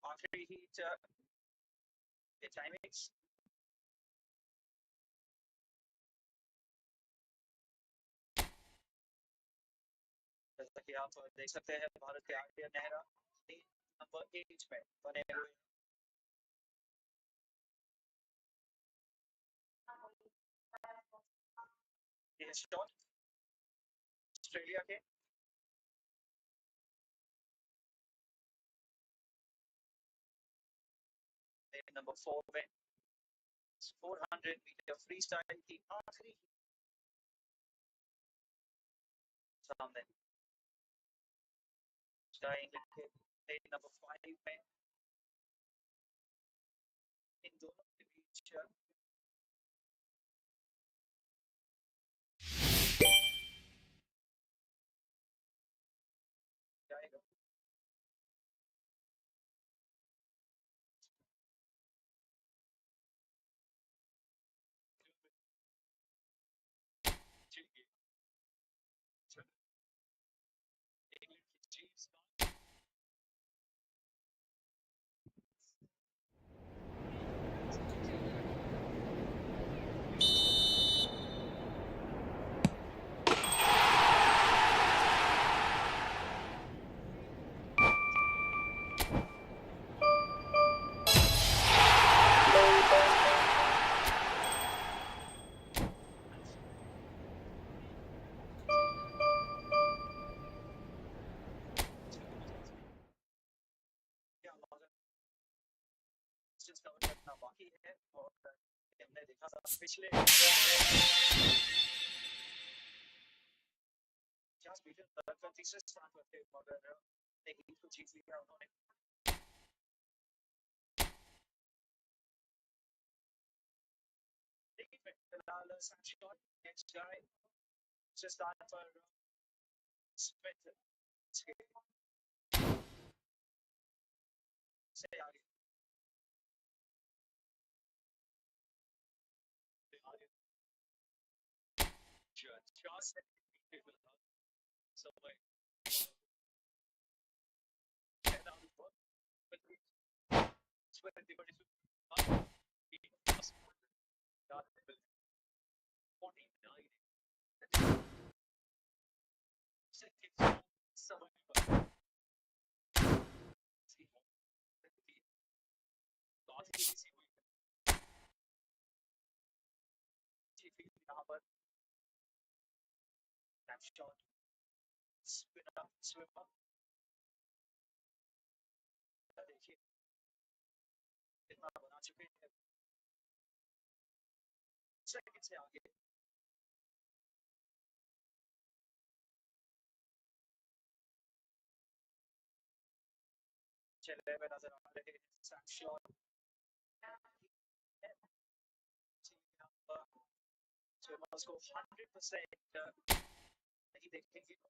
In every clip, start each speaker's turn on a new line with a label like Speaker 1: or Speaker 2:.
Speaker 1: आखिरी हीट के टाइमिंग्स जैसा कि आप देख सकते हैं भारत के आर्य नेहरा नंबर 8 में बने हुए ये शॉट ऑस्ट्रेलिया के नंबर 4 में 400 मीटर फ्री स्टाइल की आखिरी सामने इंग्लैंड के नंबर 5 में इन दोनों के बीच जाएगा कवर करना बाकी है और हमने देखा था पिछले 50 मीटर तक तीसरे स्थान पर थे मगर नहीं को जीत लिया उन्होंने लेकिन फिलहाल सैमशॉट नेक्स्ट गाय दूसरे स्थान पर स्मिथ से आगे just somewhere and out of work but when they were to 49 shot spin up swim up देखिए कितना बना चुके हैं सेकंड से आगे चले हुए नजर आ रहे हैं शॉट स्विमर्स को 100% नहीं देखेंगे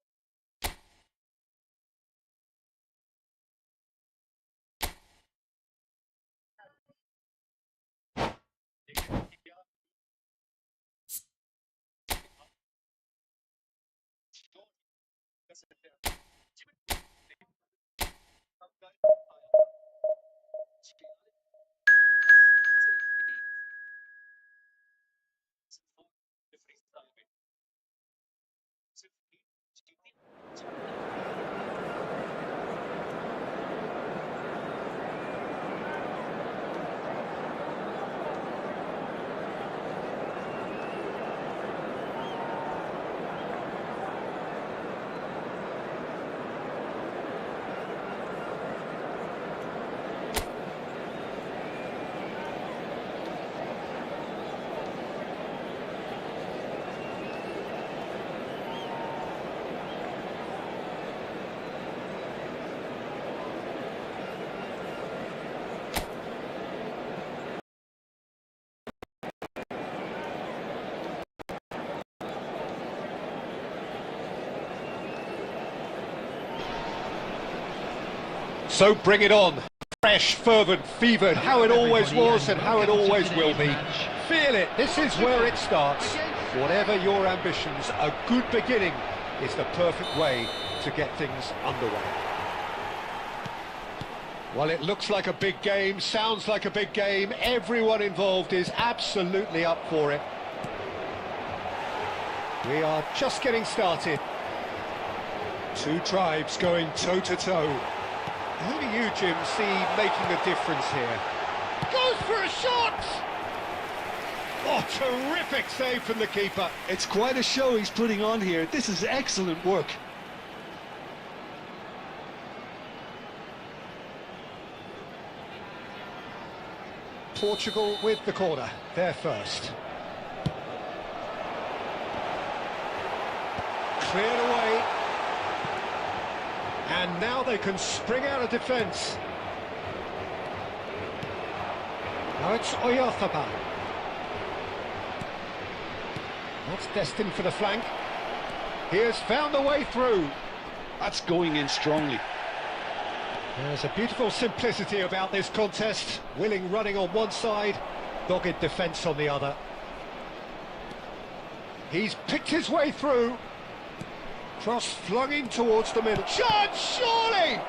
Speaker 2: So bring it on. Fresh, fervent, fevered, how it always was and how it always will be. Feel it, this is where it starts. Whatever your ambitions, a good beginning is the perfect way to get things underway. Well, it looks like a big game, sounds like a big game. Everyone involved is absolutely up for it. We are just getting started. Two tribes going toe-to-toe. Who do you, Jim, see making a difference here? Goes for a shot! Oh, terrific save from the keeper.
Speaker 3: It's quite a show he's putting on here. This is excellent work.
Speaker 2: Portugal with the corner, they're first. Cleared away. And now they can spring out of defence. Now it's Oyarzabal. That's destined for the flank. He has found a way through.
Speaker 3: That's going in strongly.
Speaker 2: There's a beautiful simplicity about this contest. Willing running on one side, dogged defence on the other. He's picked his way through. Cross flung in towards the middle. Shot, surely!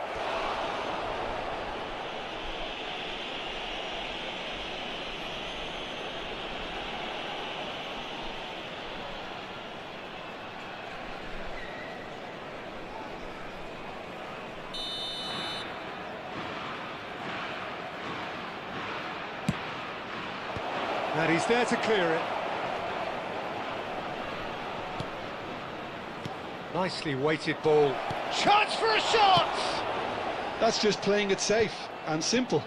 Speaker 2: And he's there to clear it. Nicely weighted ball. Chance for a shot!
Speaker 3: That's just playing it safe and simple.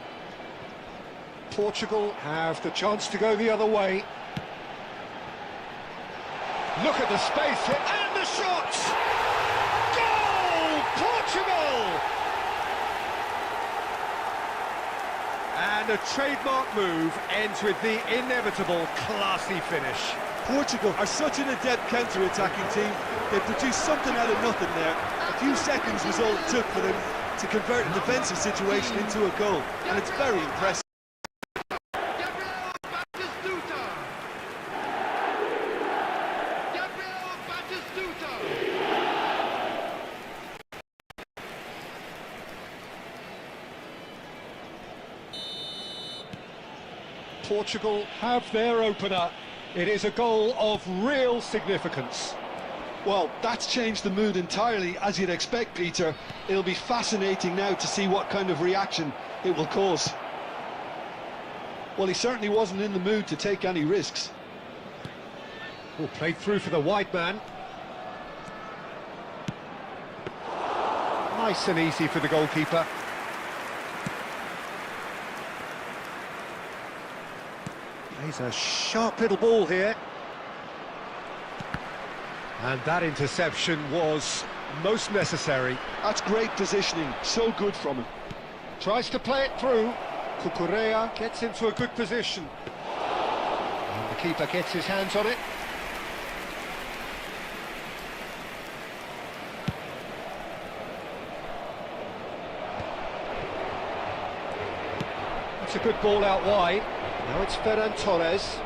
Speaker 2: Portugal have the chance to go the other way. Look at the space here, and the shot! Goal! Portugal! And a trademark move ends with the inevitable classy finish.
Speaker 3: Portugal are such an adept counter-attacking team. They produced something out of nothing there. A few seconds was all it took for them to convert a defensive situation into a goal, and it's very impressive.
Speaker 2: Portugal have their opener. It is a goal of real significance.
Speaker 3: Well, that's changed the mood entirely, as you'd expect, Peter. It'll be fascinating now to see what kind of reaction it will cause. Well, he certainly wasn't in the mood to take any risks.
Speaker 2: Oh, played through for the wide man. Nice and easy for the goalkeeper. He's a sharp little ball here. And that interception was most necessary.
Speaker 3: That's great positioning, so good from him.
Speaker 2: Tries to play it through. Cucurella gets into a good position. And the keeper gets his hands on it. That's a good ball out wide. Now it's Ferran Torres.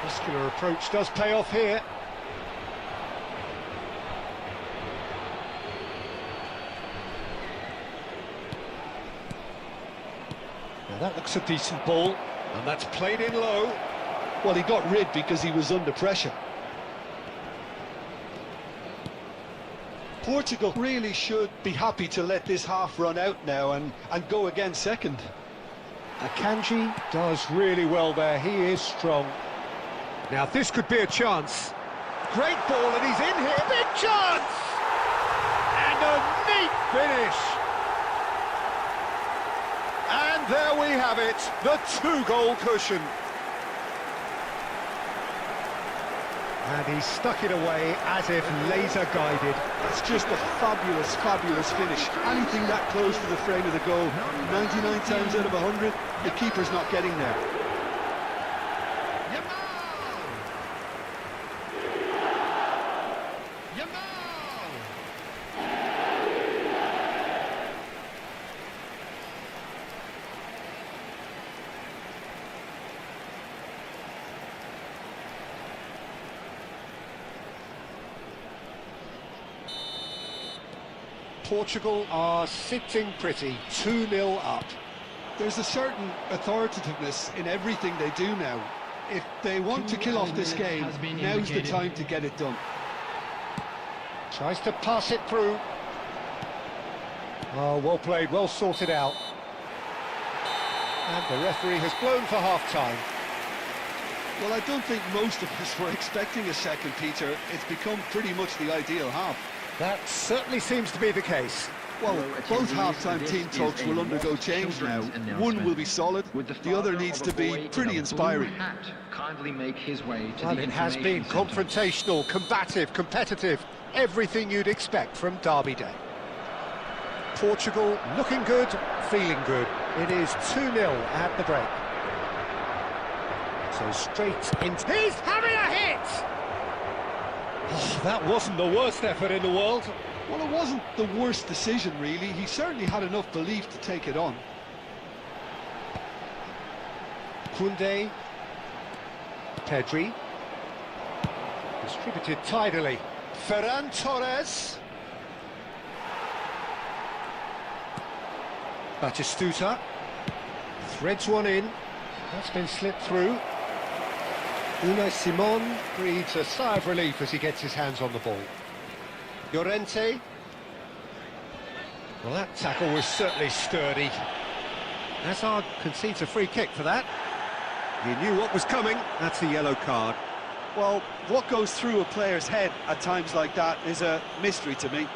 Speaker 2: Muscular approach does pay off here. Now that looks a decent ball, and that's played in low.
Speaker 3: Well, he got rid because he was under pressure. Portugal really should be happy to let this half run out now and go again second.
Speaker 2: Akanji does really well there, he is strong. Now this could be a chance. Great ball and he's in here, big chance! And a neat finish! And there we have it, the two-goal cushion. And he stuck it away as if laser-guided.
Speaker 3: That's just a fabulous, fabulous finish. Anything that close to the frame of the goal, 99 times out of 100, the keeper's not getting there.
Speaker 2: Portugal are sitting pretty, 2-0 up.
Speaker 3: There's a certain authoritativeness in everything they do now. If they want to kill off this game, now's the time to get it done.
Speaker 2: Tries to pass it through. Oh, well played, well sorted out. And the referee has blown for half-time.
Speaker 3: Well, I don't think most of us were expecting a second, Peter. It's become pretty much the ideal half.
Speaker 2: That certainly seems to be the case.
Speaker 3: Well, both half-time team talks will undergo change now. One will be solid, the other needs to be pretty inspiring.
Speaker 2: Well, it has been confrontational, combative, competitive, everything you'd expect from Derby Day. Portugal looking good, feeling good. It is 2-0 at the break. So straight into... He's having a hit! Oh, that wasn't the worst effort in the world.
Speaker 3: Well, it wasn't the worst decision, really. He certainly had enough belief to take it on.
Speaker 2: Koundé. Pedri. Distributed tidily. Ferran Torres. Batistuta. Threads one in. That's been slipped through. Unai Simon breathes a sigh of relief as he gets his hands on the ball. Llorente. Well, that tackle was certainly sturdy. Hazard concedes a free kick for that. He knew what was coming. That's a yellow card.
Speaker 3: Well, what goes through a player's head at times like that is a mystery to me.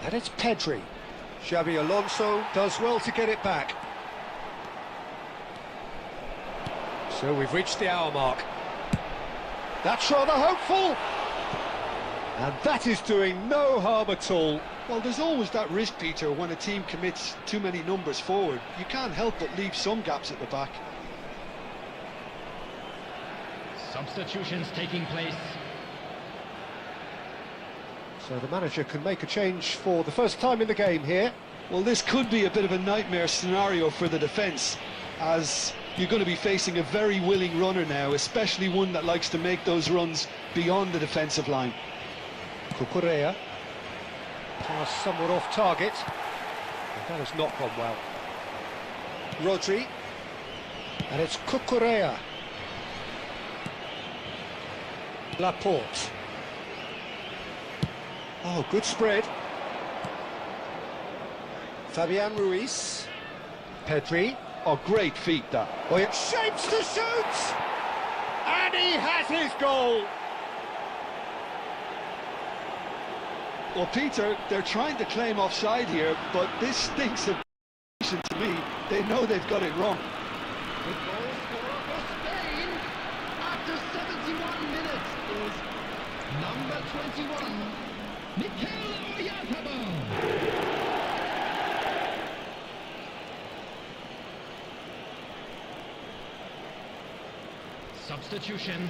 Speaker 2: And it's Pedri. Xabi Alonso does well to get it back. So we've reached the hour mark. That's rather hopeful. And that is doing no harm at all.
Speaker 3: Well, there's always that risk, Peter, when a team commits too many numbers forward. You can't help but leave some gaps at the back.
Speaker 4: Substitutions taking place.
Speaker 2: So the manager can make a change for the first time in the game here.
Speaker 3: Well, this could be a bit of a nightmare scenario for the defence, as you're going to be facing a very willing runner now, especially one that likes to make those runs beyond the defensive line.
Speaker 2: Cucurella. Pass somewhat off target. And that has not gone well. Rodri. And it's Cucurella. Laporte. Oh, good spread. Fabian Ruiz. Pedri.
Speaker 3: Oh, great feet, that.
Speaker 2: Oh, it shapes to shoot! And he has his goal!
Speaker 3: Well, Peter, they're trying to claim offside here, but this stinks of to me. They know they've got it wrong.
Speaker 4: The goal scorer for Spain after 71 minutes is number 21, Mikel Oyarzabal. Substitution.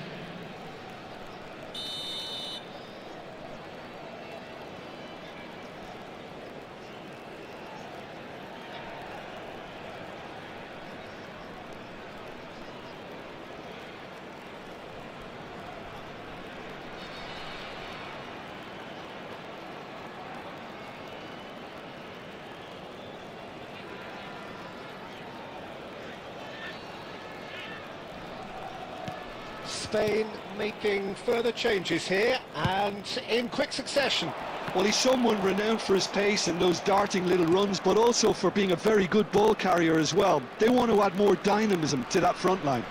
Speaker 2: Spain making further changes here, and in quick succession.
Speaker 3: Well, he's someone renowned for his pace and those darting little runs, but also for being a very good ball carrier as well. They want to add more dynamism to that front line.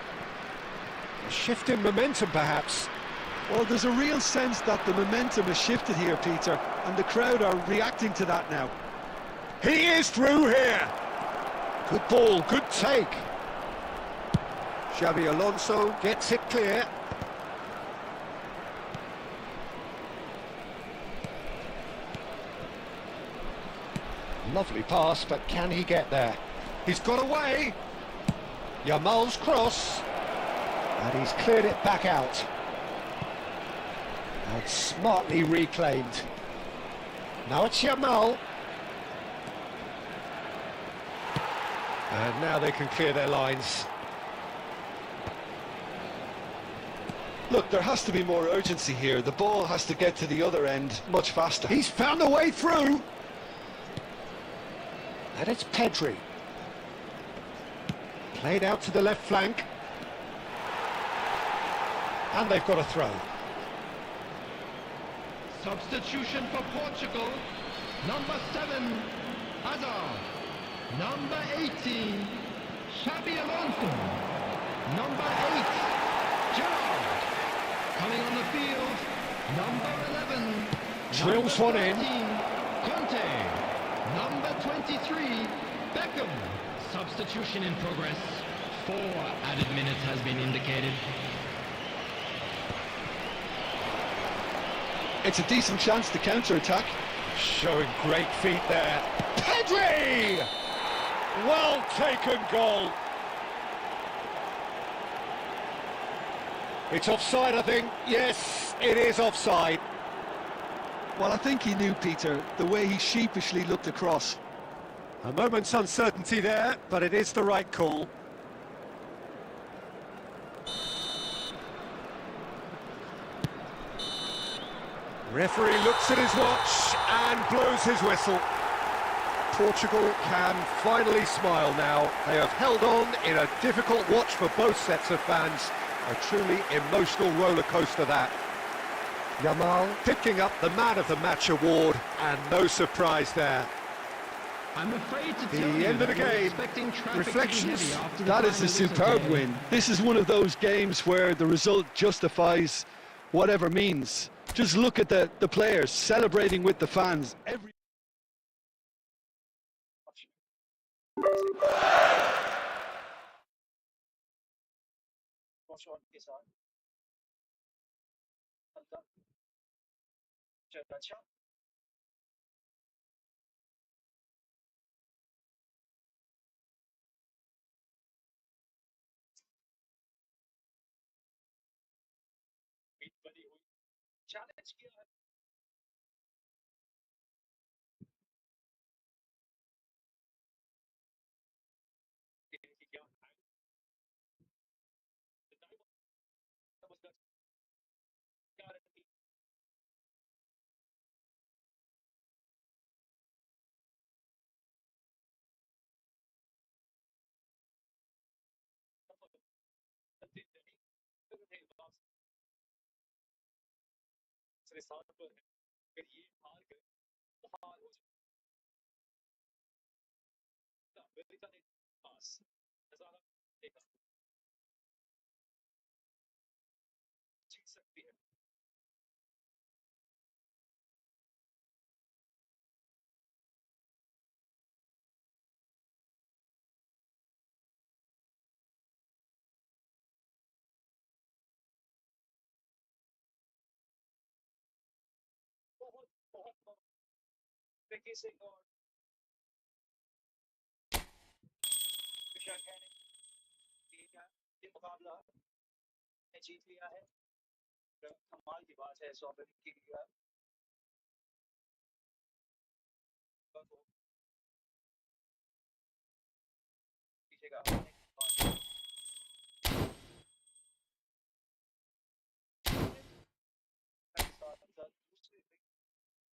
Speaker 2: A shift in momentum, perhaps.
Speaker 3: Well, there's a real sense that the momentum has shifted here, Peter, and the crowd are reacting to that now.
Speaker 2: He is through here! Good ball, good take. Xabi Alonso gets it clear. Lovely pass, but can he get there? He's got away. Yamal's cross. And he's cleared it back out. And smartly reclaimed. Now it's Yamal. And now they can clear their lines.
Speaker 3: Look, there has to be more urgency here. The ball has to get to the other end much faster.
Speaker 2: He's found a way through. And it's Pedri. Played out to the left flank. And they've got a throw.
Speaker 4: Substitution for Portugal. Number 7, Hazard. Number 18, Xabi Alonso. Number 8, Gerrard. Coming on the field, number 11.
Speaker 2: Drills
Speaker 4: number
Speaker 2: one in.
Speaker 4: 13, Conte. Number 23, Beckham. Substitution in progress. 4 added minutes has been indicated.
Speaker 3: It's a decent chance to counter-attack.
Speaker 2: Showing great feet there. Pedri! Well taken goal. It's offside, I think. Yes, it is offside.
Speaker 3: Well, I think he knew, Peter, the way he sheepishly looked across.
Speaker 2: A moment's uncertainty there, but it is the right call. Referee looks at his watch and blows his whistle. Portugal can finally smile now. They have held on in a difficult watch for both sets of fans. A truly emotional roller coaster that. Yamal picking up the Man of the Match award, and no surprise there.
Speaker 4: I'm afraid to
Speaker 2: The
Speaker 4: tell you
Speaker 2: end of the
Speaker 4: that we're
Speaker 2: game.
Speaker 4: expecting traffic
Speaker 2: Reflections.
Speaker 4: to be heavy after the
Speaker 3: That is
Speaker 4: final
Speaker 3: a
Speaker 4: whistle
Speaker 3: superb
Speaker 4: today.
Speaker 3: win. This is one of those games where the result justifies whatever means. Just look at the players celebrating with the fans.
Speaker 1: Shot के साथ हल्का चल अच्छा beat बनी हुई challenge किया है कि क्या है समझ क्या रहती है साथ पर है फिर ये हार गए तो हार हो जाता अमेरिका ने पास नजारा देखा जीत सकती है बहुत बहुत तरीके से और विशाल कहने ये मुकाबला ने जीत लिया है कमाल की बात है 100 रन की लिया पीछे का दूसरे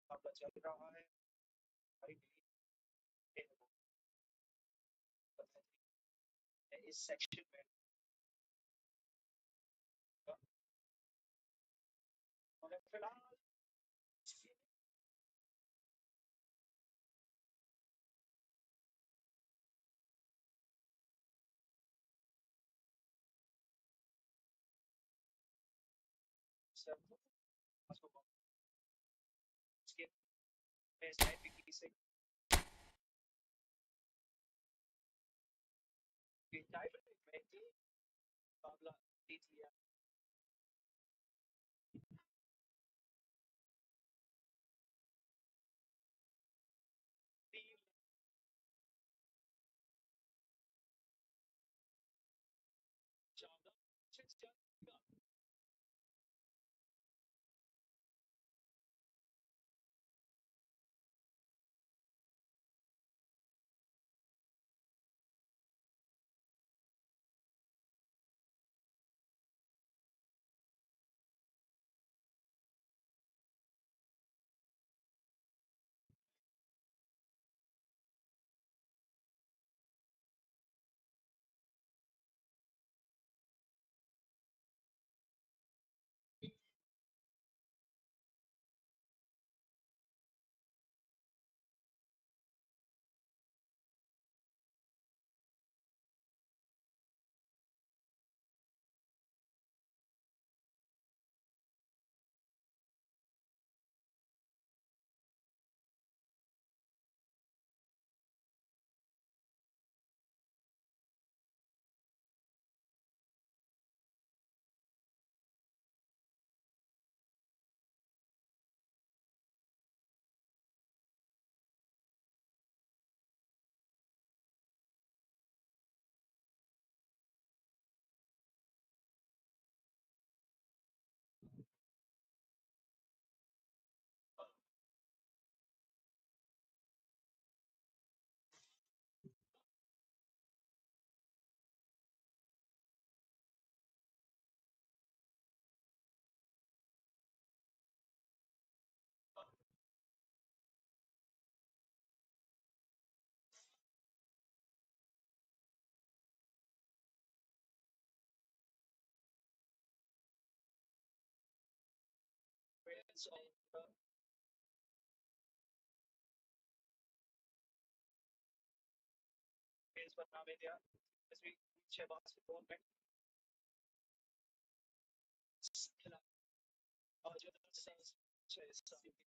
Speaker 1: मुकाबला चल रहा है इस सेक्शन में फिलहाल उसके से मुकाबला जीत लिया और पेस पर नाम दिया तस्वीर 6 बास्केटबॉल में खिला और जो 6 साल से 6 basketball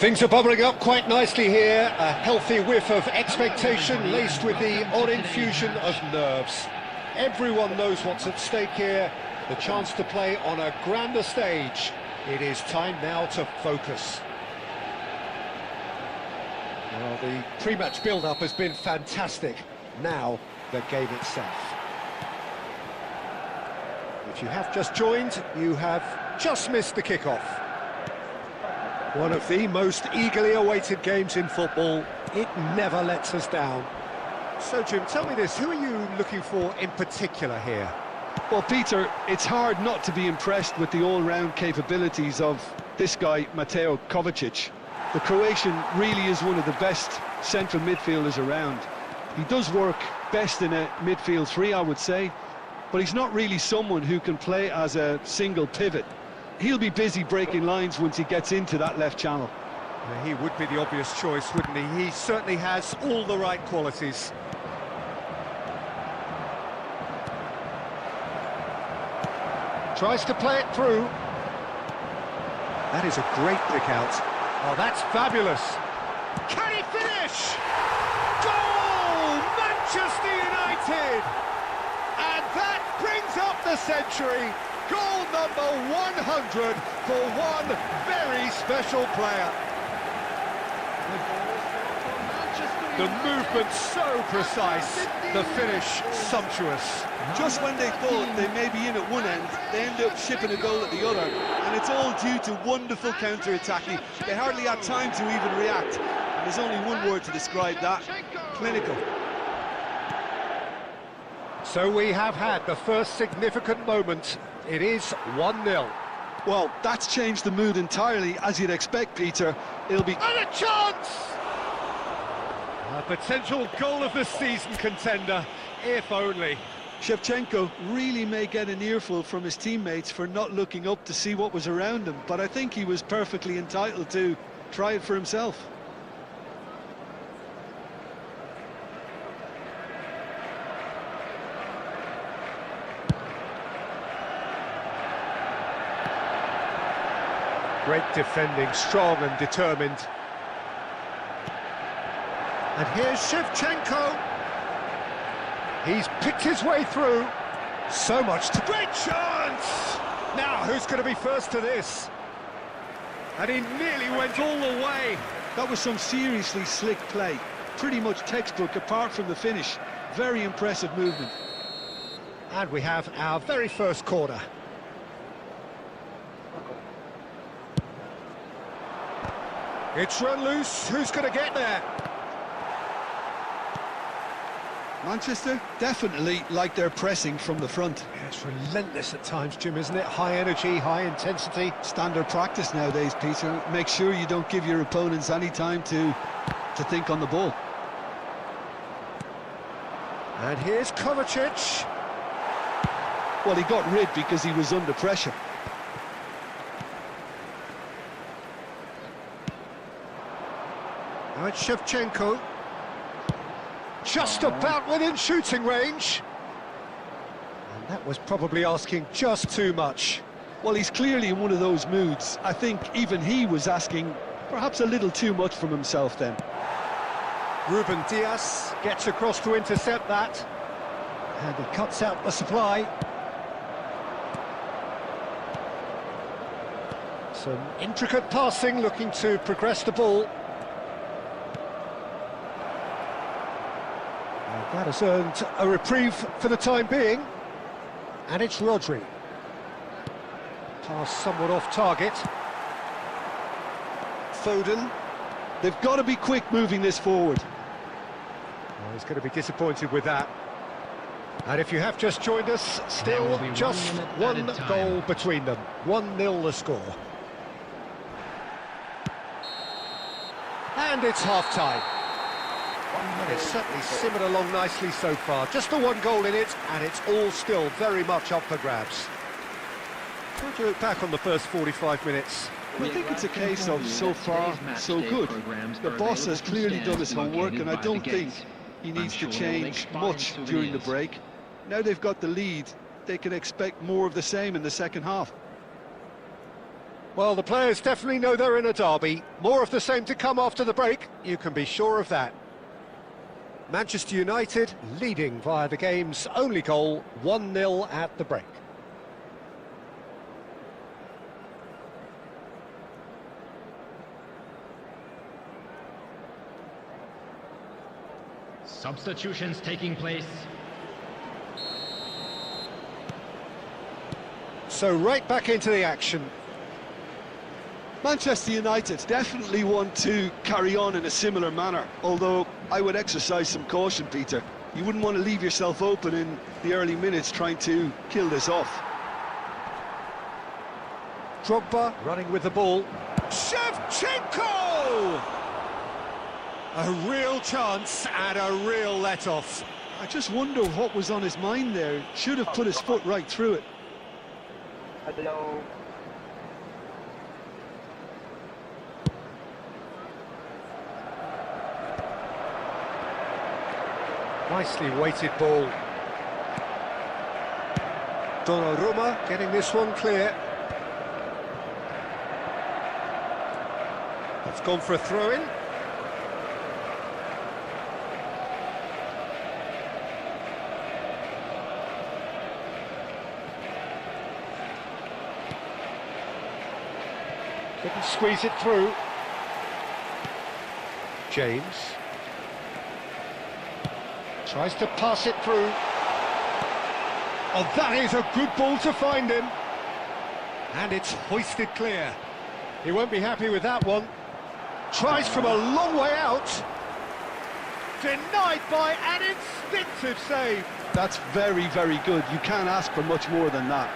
Speaker 2: Things are bubbling up quite nicely here, a healthy whiff of expectation laced with the odd infusion of nerves. Everyone knows what's at stake here, the chance to play on a grander stage. It is time now to focus. Well, the pre-match build-up has been fantastic. Now, the game itself. If you have just joined, you have just missed the kick-off. One of the most eagerly awaited games in football. It never lets us down. So, Jim, tell me this, who are you looking for in particular here?
Speaker 3: Well, Peter, it's hard not to be impressed with the all-round capabilities of this guy, Mateo Kovacic. The Croatian really is one of the best central midfielders around. He does work best in a midfield three, I would say, but he's not really someone who can play as a single pivot. He'll be busy breaking lines once he gets into that left channel.
Speaker 2: Yeah, he would be the obvious choice, wouldn't he? He certainly has all the right qualities. Tries to play it through. That is a great pick out. Oh, that's fabulous. Can he finish? Goal! Manchester United! And that brings up the century. Goal number 100 for one very special player. The movement so precise, the finish sumptuous.
Speaker 3: Just when they thought they may be in at one end, they end up shipping a goal at the other. And it's all due to wonderful counter-attacking. They hardly had time to even react. And there's only one word to describe that: clinical.
Speaker 2: So we have had the first significant moment. It is 1-0.
Speaker 3: Well, that's changed the mood entirely, as you'd expect, Peter. It'll be...
Speaker 2: And a chance! A potential goal of the season contender, if only.
Speaker 3: Shevchenko really may get an earful from his teammates for not looking up to see what was around him, but I think he was perfectly entitled to try it for himself.
Speaker 2: Great defending, strong and determined. And here's Shevchenko. He's picked his way through. So much to... Great chance! Now, who's going to be first to this? And he nearly went all the way.
Speaker 3: That was some seriously slick play. Pretty much textbook apart from the finish. Very impressive movement.
Speaker 2: And we have our very first corner. It's run loose. Who's going to get there?
Speaker 3: Manchester definitely like their pressing from the front.
Speaker 2: Yeah, it's relentless at times, Jim, isn't it? High energy, high intensity.
Speaker 3: Standard practice nowadays, Peter. Make sure you don't give your opponents any time to think on the ball.
Speaker 2: And here's Kovacic.
Speaker 3: Well, he got rid because he was under pressure.
Speaker 2: Now it's Shevchenko. Just about within shooting range. And that was probably asking just too much.
Speaker 3: Well, he's clearly in one of those moods. I think even he was asking perhaps a little too much from himself then.
Speaker 2: Ruben Dias gets across to intercept that. And he cuts out the supply. Some intricate passing, looking to progress the ball. That has earned a reprieve for the time being. And it's Rodri. Pass somewhat off target.
Speaker 3: Foden. They've got to be quick moving this forward.
Speaker 2: Well, he's going to be disappointed with that. And if you have just joined us, still just one goal between them. 1-0 the score. And it's half-time. And it's certainly simmered along nicely so far. Just the one goal in it, and it's all still very much up for grabs. How do you look back on the first 45 minutes?
Speaker 3: I think it's a case of so far, so good. The boss has clearly done his homework, and I don't think he needs to change much during the break. Now they've got the lead, they can expect more of the same in the second half.
Speaker 2: Well, the players definitely know they're in a derby. More of the same to come after the break, you can be sure of that. Manchester United leading via the game's only goal, 1-0 at the break.
Speaker 4: Substitutions taking place.
Speaker 2: So right back into the action.
Speaker 3: Manchester United definitely want to carry on in a similar manner, although I would exercise some caution, Peter. You wouldn't want to leave yourself open in the early minutes trying to kill this off.
Speaker 2: Drogba running with the ball. Shevchenko! A real chance and a real let-off.
Speaker 3: I just wonder what was on his mind there. Should have put his foot right through it.
Speaker 1: Hello.
Speaker 2: Nicely weighted ball. Donnarumma getting this one clear. It's gone for a throw-in. Couldn't squeeze it through. James. Tries to pass it through. Oh, that is a good ball to find him. And it's hoisted clear. He won't be happy with that one. Tries from a long way out. Denied by an instinctive save.
Speaker 3: That's very, very good. You can't ask for much more than that.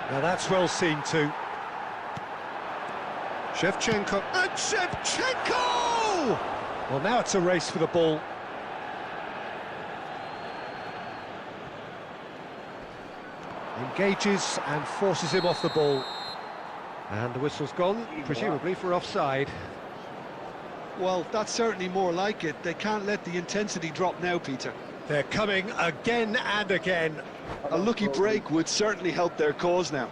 Speaker 2: Now that's well seen too. Shevchenko, and Shevchenko! Well, now it's a race for the ball. Engages and forces him off the ball. And the whistle's gone, presumably for offside.
Speaker 3: Well, that's certainly more like it. They can't let the intensity drop now, Peter.
Speaker 2: They're coming again and again.
Speaker 3: A lucky break would certainly help their cause now.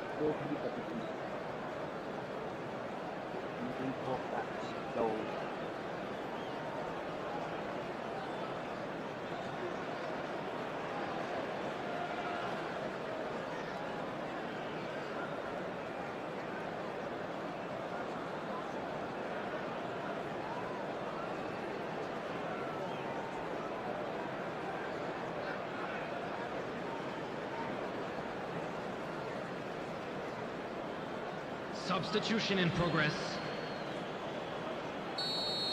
Speaker 4: Substitution in progress.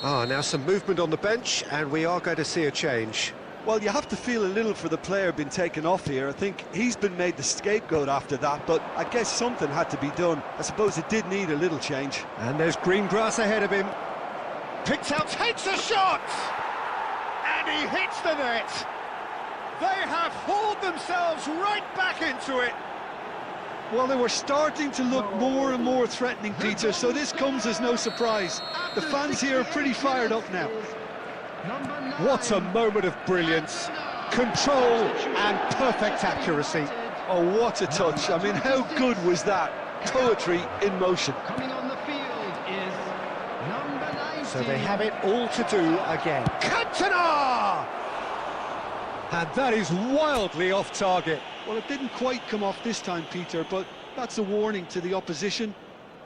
Speaker 2: Now some movement on the bench, and we are going to see a change.
Speaker 3: Well, you have to feel a little for the player being taken off here. I think he's been made the scapegoat after that, but I guess something had to be done. I suppose it did need a little change.
Speaker 2: And there's green grass ahead of him. Picks out, takes a shot! And he hits the net! They have hauled themselves right back into it!
Speaker 3: Well, they were starting to look more and more threatening, Peter, so this comes as no surprise. The fans here are pretty fired up now.
Speaker 2: What a moment of brilliance, control and perfect accuracy.
Speaker 3: Oh, what a touch. I mean, how good was that? Poetry in motion.
Speaker 4: Coming on the field is number 19.
Speaker 2: So they have it all to do again. Cantona! And that is wildly off target.
Speaker 3: Well, it didn't quite come off this time, Peter, but that's a warning to the opposition.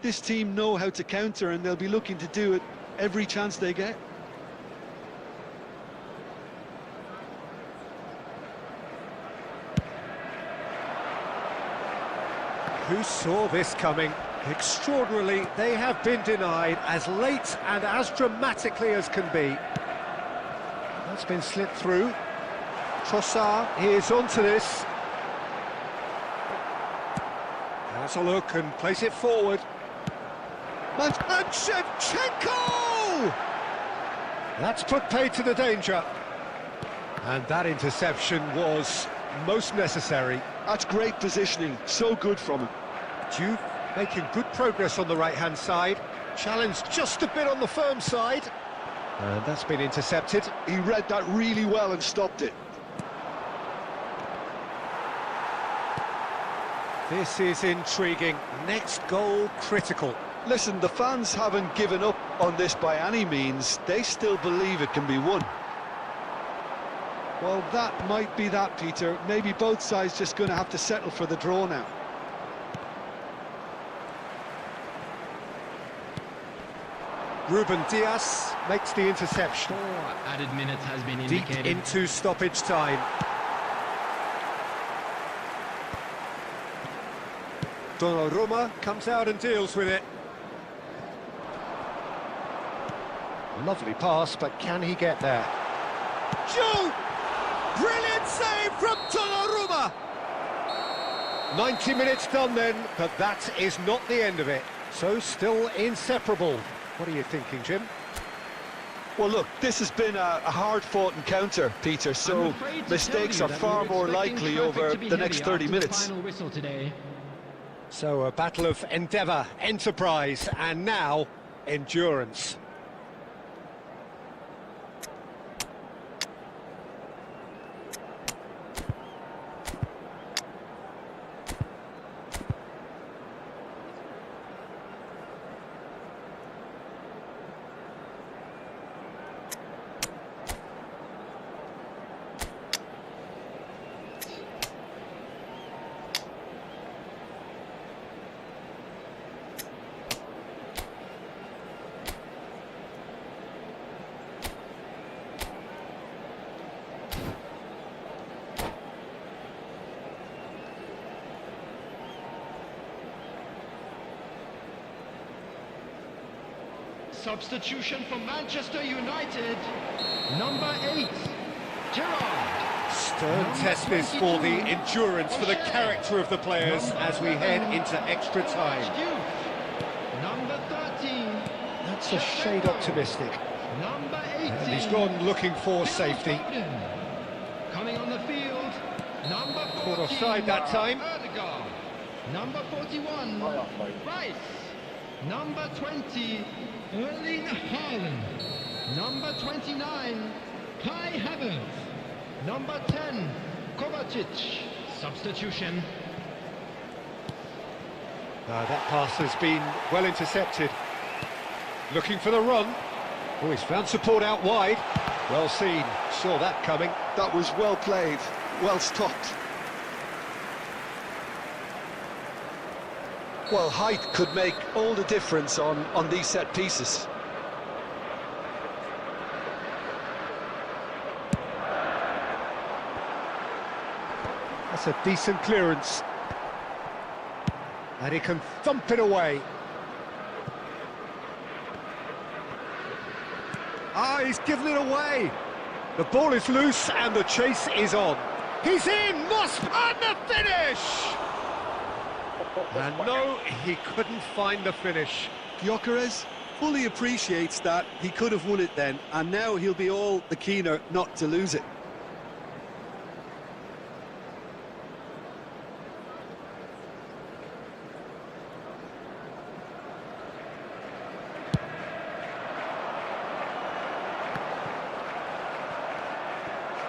Speaker 3: This team know how to counter, and they'll be looking to do it every chance they get.
Speaker 2: Who saw this coming? Extraordinarily, they have been denied as late and as dramatically as can be. That's been slipped through. Trossard, he is onto this. Has a look and place it forward. And Shevchenko! That's put paid to the danger. And that interception was most necessary.
Speaker 3: That's great positioning, so good from him.
Speaker 2: Juve making good progress on the right-hand side. Challenged just a bit on the firm side. And that's been intercepted.
Speaker 3: He read that really well and stopped it.
Speaker 2: This is intriguing. Next goal critical.
Speaker 3: Listen, the fans haven't given up on this by any means. They still believe it can be won. Well, that might be that, Peter. Maybe both sides just going to have to settle for the draw now.
Speaker 2: Ruben Dias makes the interception.
Speaker 4: 4 added minutes has been
Speaker 2: Deep
Speaker 4: indicated.
Speaker 2: into stoppage time. Donnarumma comes out and deals with it. Lovely pass, but can he get there? Shoot! Brilliant save from Donnarumma! 90 minutes done then, but that is not the end of it. So still inseparable. What are you thinking, Jim?
Speaker 3: Well, look, this has been a hard-fought encounter, Peter, so mistakes are far more likely over the next 30 minutes.
Speaker 4: Final whistle today.
Speaker 2: So a battle of endeavour, enterprise, and now endurance.
Speaker 4: Substitution for Manchester United. Number 8, Gerrard.
Speaker 2: Stern test this for the endurance, for the character of the players as we head into extra time.
Speaker 4: Number 13.
Speaker 2: That's a shade optimistic.
Speaker 4: Number 18.
Speaker 2: And he's gone looking for safety.
Speaker 4: Coming on the field. Number 40.
Speaker 2: Caught offside that time.
Speaker 4: Erdegaard. Number 41. Rice. Number 20. Erling Haaland. Number 29. Kai Havertz. Number 10. Kovacic. Substitution.
Speaker 2: That pass has been well intercepted. Looking for the run. Oh, he's found support out wide. Well seen. Saw that coming.
Speaker 3: That was well played, well stopped. Well, height could make all the difference on these set pieces.
Speaker 2: That's a decent clearance. And he can thump it away. Ah, he's given it away. The ball is loose and the chase is on. He's in, Moss, and the finish! And no, he couldn't find the finish.
Speaker 3: Gyökeres fully appreciates that he could have won it then, and now he'll be all the keener not to lose it.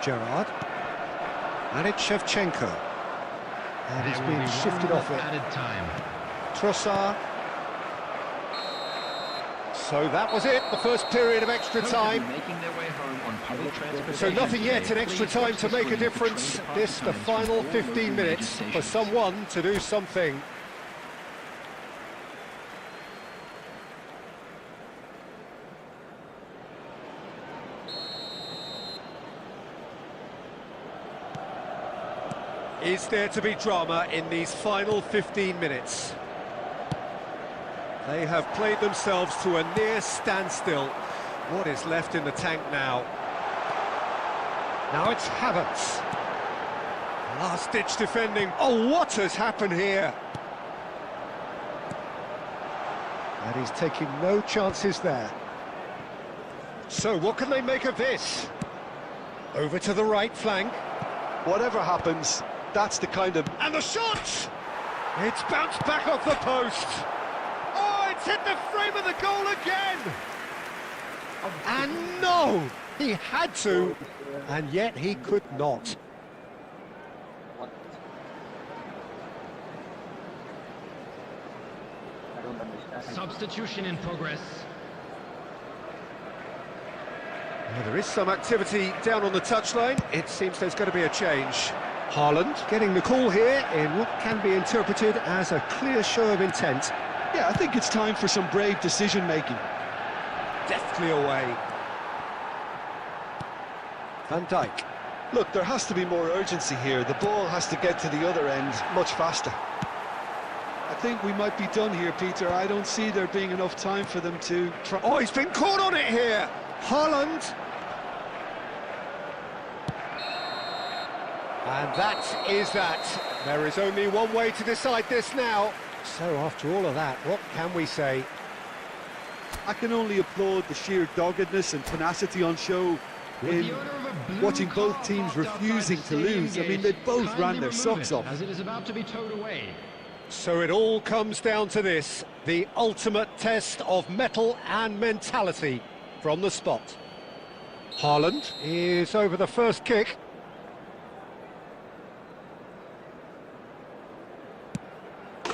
Speaker 2: Gerrard. And it's Shevchenko. And he's been shifted off it.
Speaker 4: Added time.
Speaker 2: Trossard. So that was it, the first period of extra time.
Speaker 5: Making their way home on public transportation.
Speaker 2: So nothing yet in extra time to make a difference. This, the final 15 minutes for someone to do something. Is there to be drama in these final 15 minutes? They have played themselves to a near standstill. What is left in the tank now? Now it's Havertz. Last-ditch defending. Oh, what has happened here? And he's taking no chances there. So what can they make of this? Over to the right flank.
Speaker 3: Whatever happens, that's the kind of...
Speaker 2: And the shot! It's bounced back off the post. Oh, it's hit the frame of the goal again! And no! He had to, and yet he could not.
Speaker 4: Substitution in progress.
Speaker 2: Now, there is some activity down on the touchline. It seems there's going to be a change. Haaland getting the call here in what can be interpreted as a clear show of intent.
Speaker 3: Yeah, I think it's time for some brave decision-making.
Speaker 2: Deftly away. Van Dijk.
Speaker 3: Look, there has to be more urgency here. The ball has to get to the other end much faster. I think we might be done here, Peter. I don't see there being enough time for them to try...
Speaker 2: Oh, he's been caught on it here! Haaland. And that is that. There is only one way to decide this now. So after all of that, what can we say?
Speaker 3: I can only applaud the sheer doggedness and tenacity on show in watching both teams refusing to lose. I mean, they both ran their socks off.
Speaker 4: As it is about to be towed away.
Speaker 2: So it all comes down to this, the ultimate test of mettle and mentality from the spot. Haaland is over the first kick.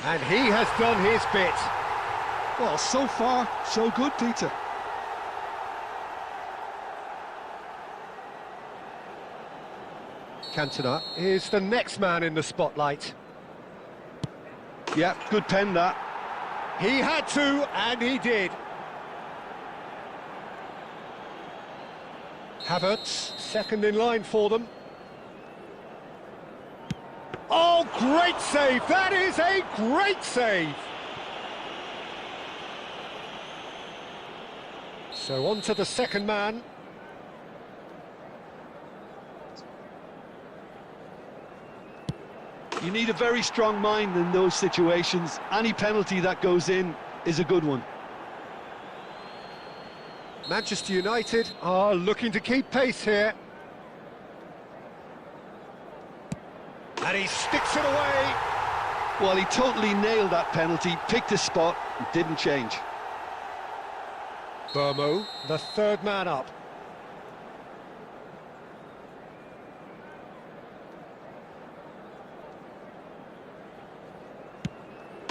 Speaker 2: And he has done his bit.
Speaker 3: Well, so far, so good, Peter.
Speaker 2: Cantona is the next man in the spotlight.
Speaker 3: Yeah, good pen, that.
Speaker 2: He had to, and he did. Havertz, second in line for them. Oh, great save! That is a great save! So on to the second man.
Speaker 3: You need a very strong mind in those situations. Any penalty that goes in is a good one.
Speaker 2: Manchester United are looking to keep pace here. And he sticks it away.
Speaker 3: Well, he totally nailed that penalty, picked his spot, and didn't change.
Speaker 2: Burmo, the third man up.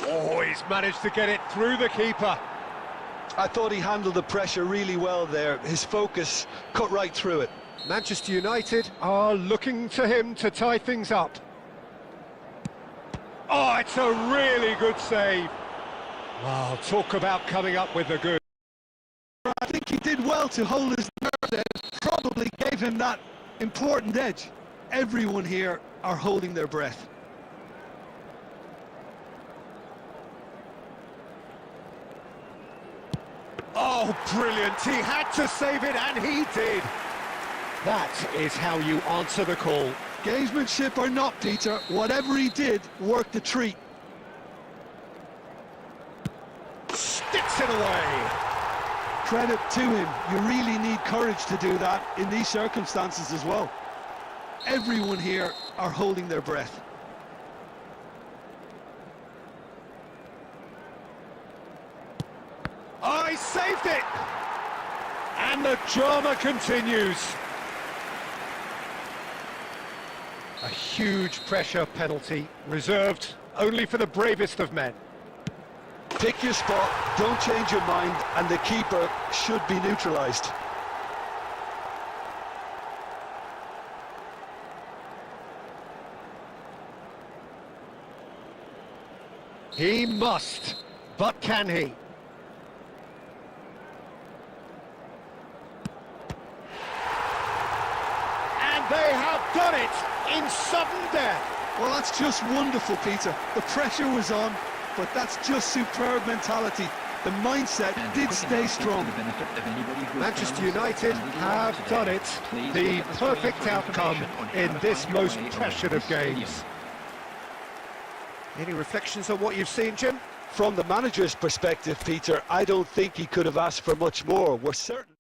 Speaker 2: Oh, he's managed to get it through the keeper.
Speaker 3: I thought he handled the pressure really well there. His focus cut right through it.
Speaker 2: Manchester United are looking to him to tie things up. Oh, it's a really good save. Wow, talk about coming up with the good.
Speaker 3: I think he did well to hold his nerve there. Probably gave him that important edge. Everyone here are holding their breath.
Speaker 2: Oh, brilliant. He had to save it, and he did. That is how you answer the call.
Speaker 3: Gamesmanship or not, Peter, whatever he did worked a treat.
Speaker 2: Sticks it away.
Speaker 3: Credit to him. You really need courage to do that in these circumstances as well. Everyone here are holding their breath.
Speaker 2: Oh, he saved it! And the drama continues. A huge pressure penalty, reserved only for the bravest of men.
Speaker 3: Pick your spot, don't change your mind, and the keeper should be neutralised.
Speaker 2: He must, but can he? And they have done it in sudden death.
Speaker 3: Well, that's just wonderful, Peter. The pressure was on, but that's just superb mentality. The mindset did stay strong.
Speaker 2: Manchester United have done it. The perfect outcome in this most pressured of games. Any reflections on what you've seen, Jim?
Speaker 3: From the manager's perspective, Peter, I don't think he could have asked for much more. We're certain.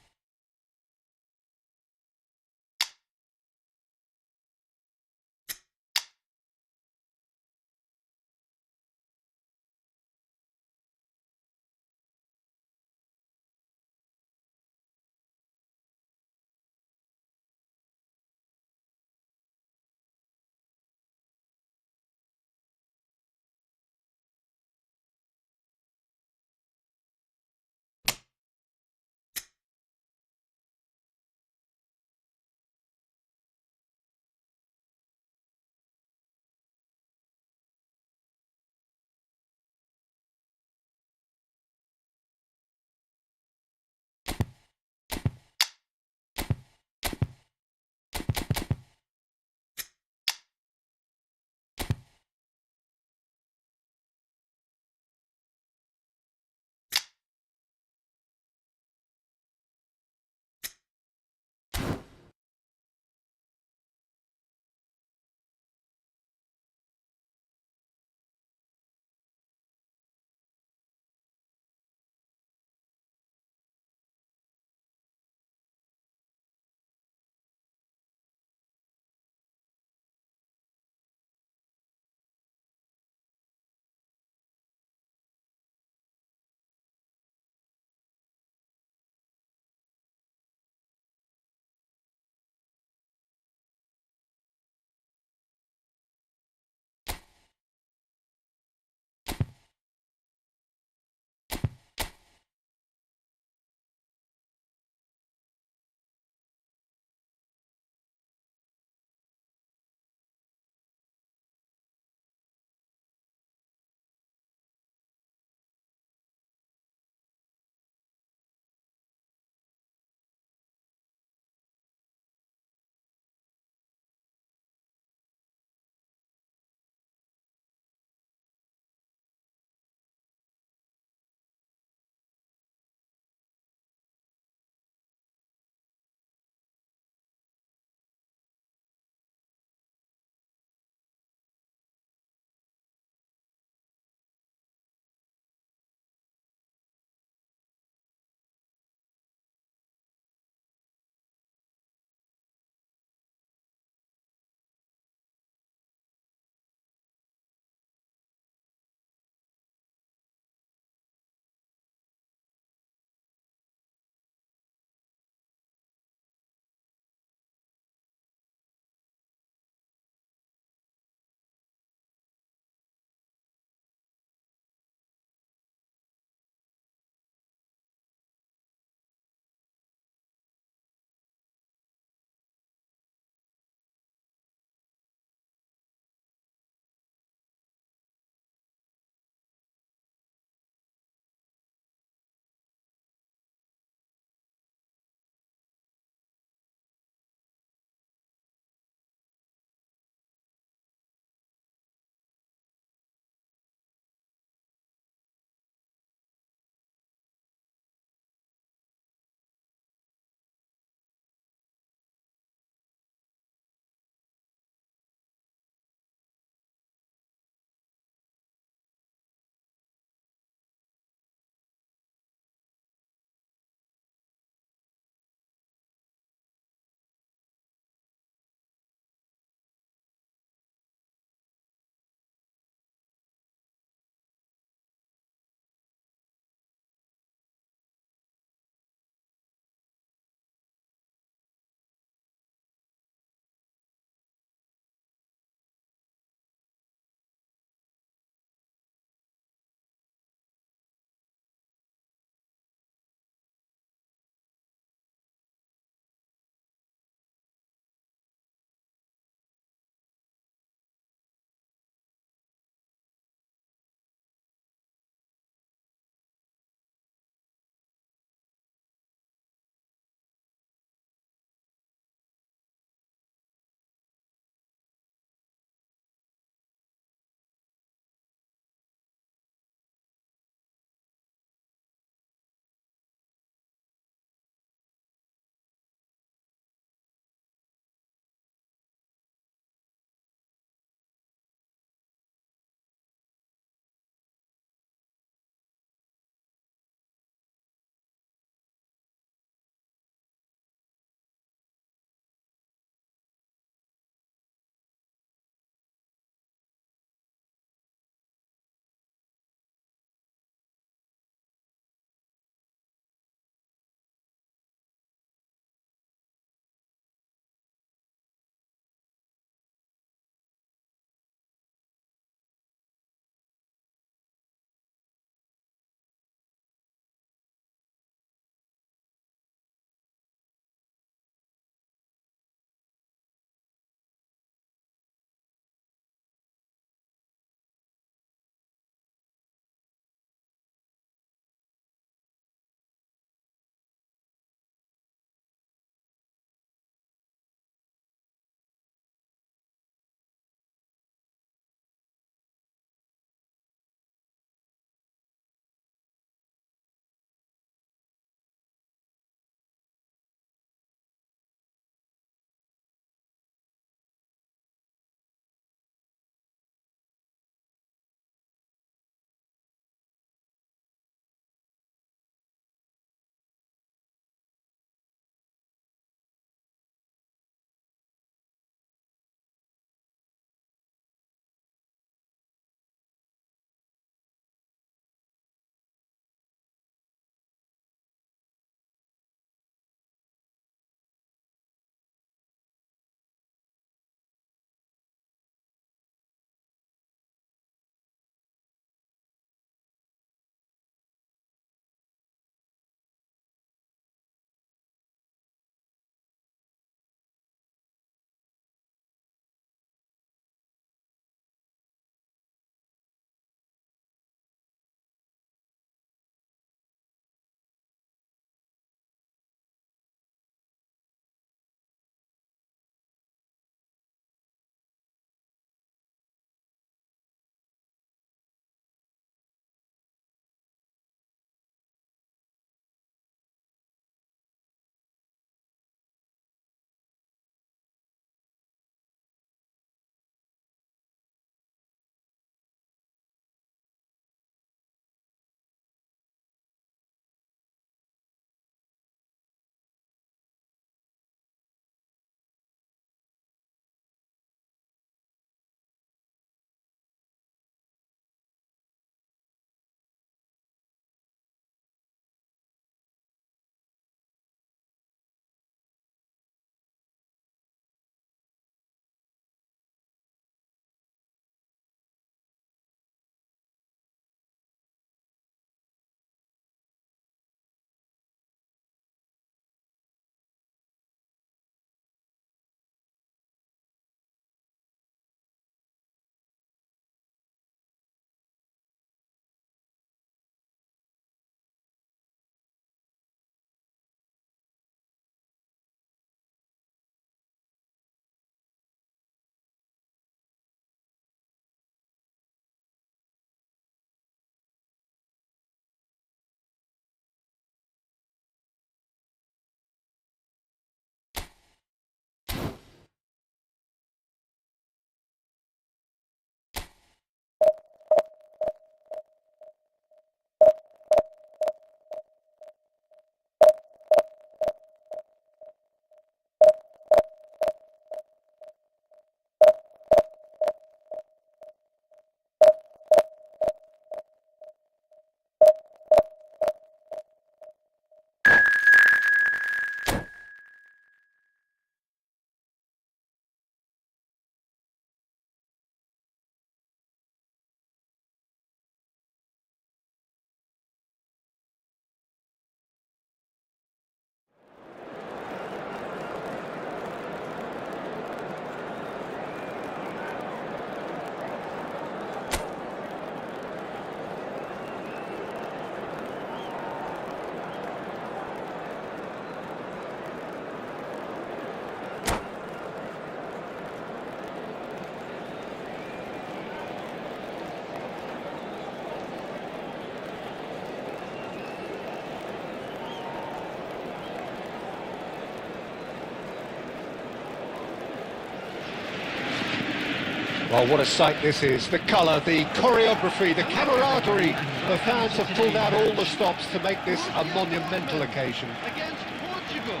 Speaker 2: Well, what a sight this is. The colour, the choreography, the camaraderie. The fans have pulled out all the stops to make this a monumental occasion.
Speaker 4: Against Portugal.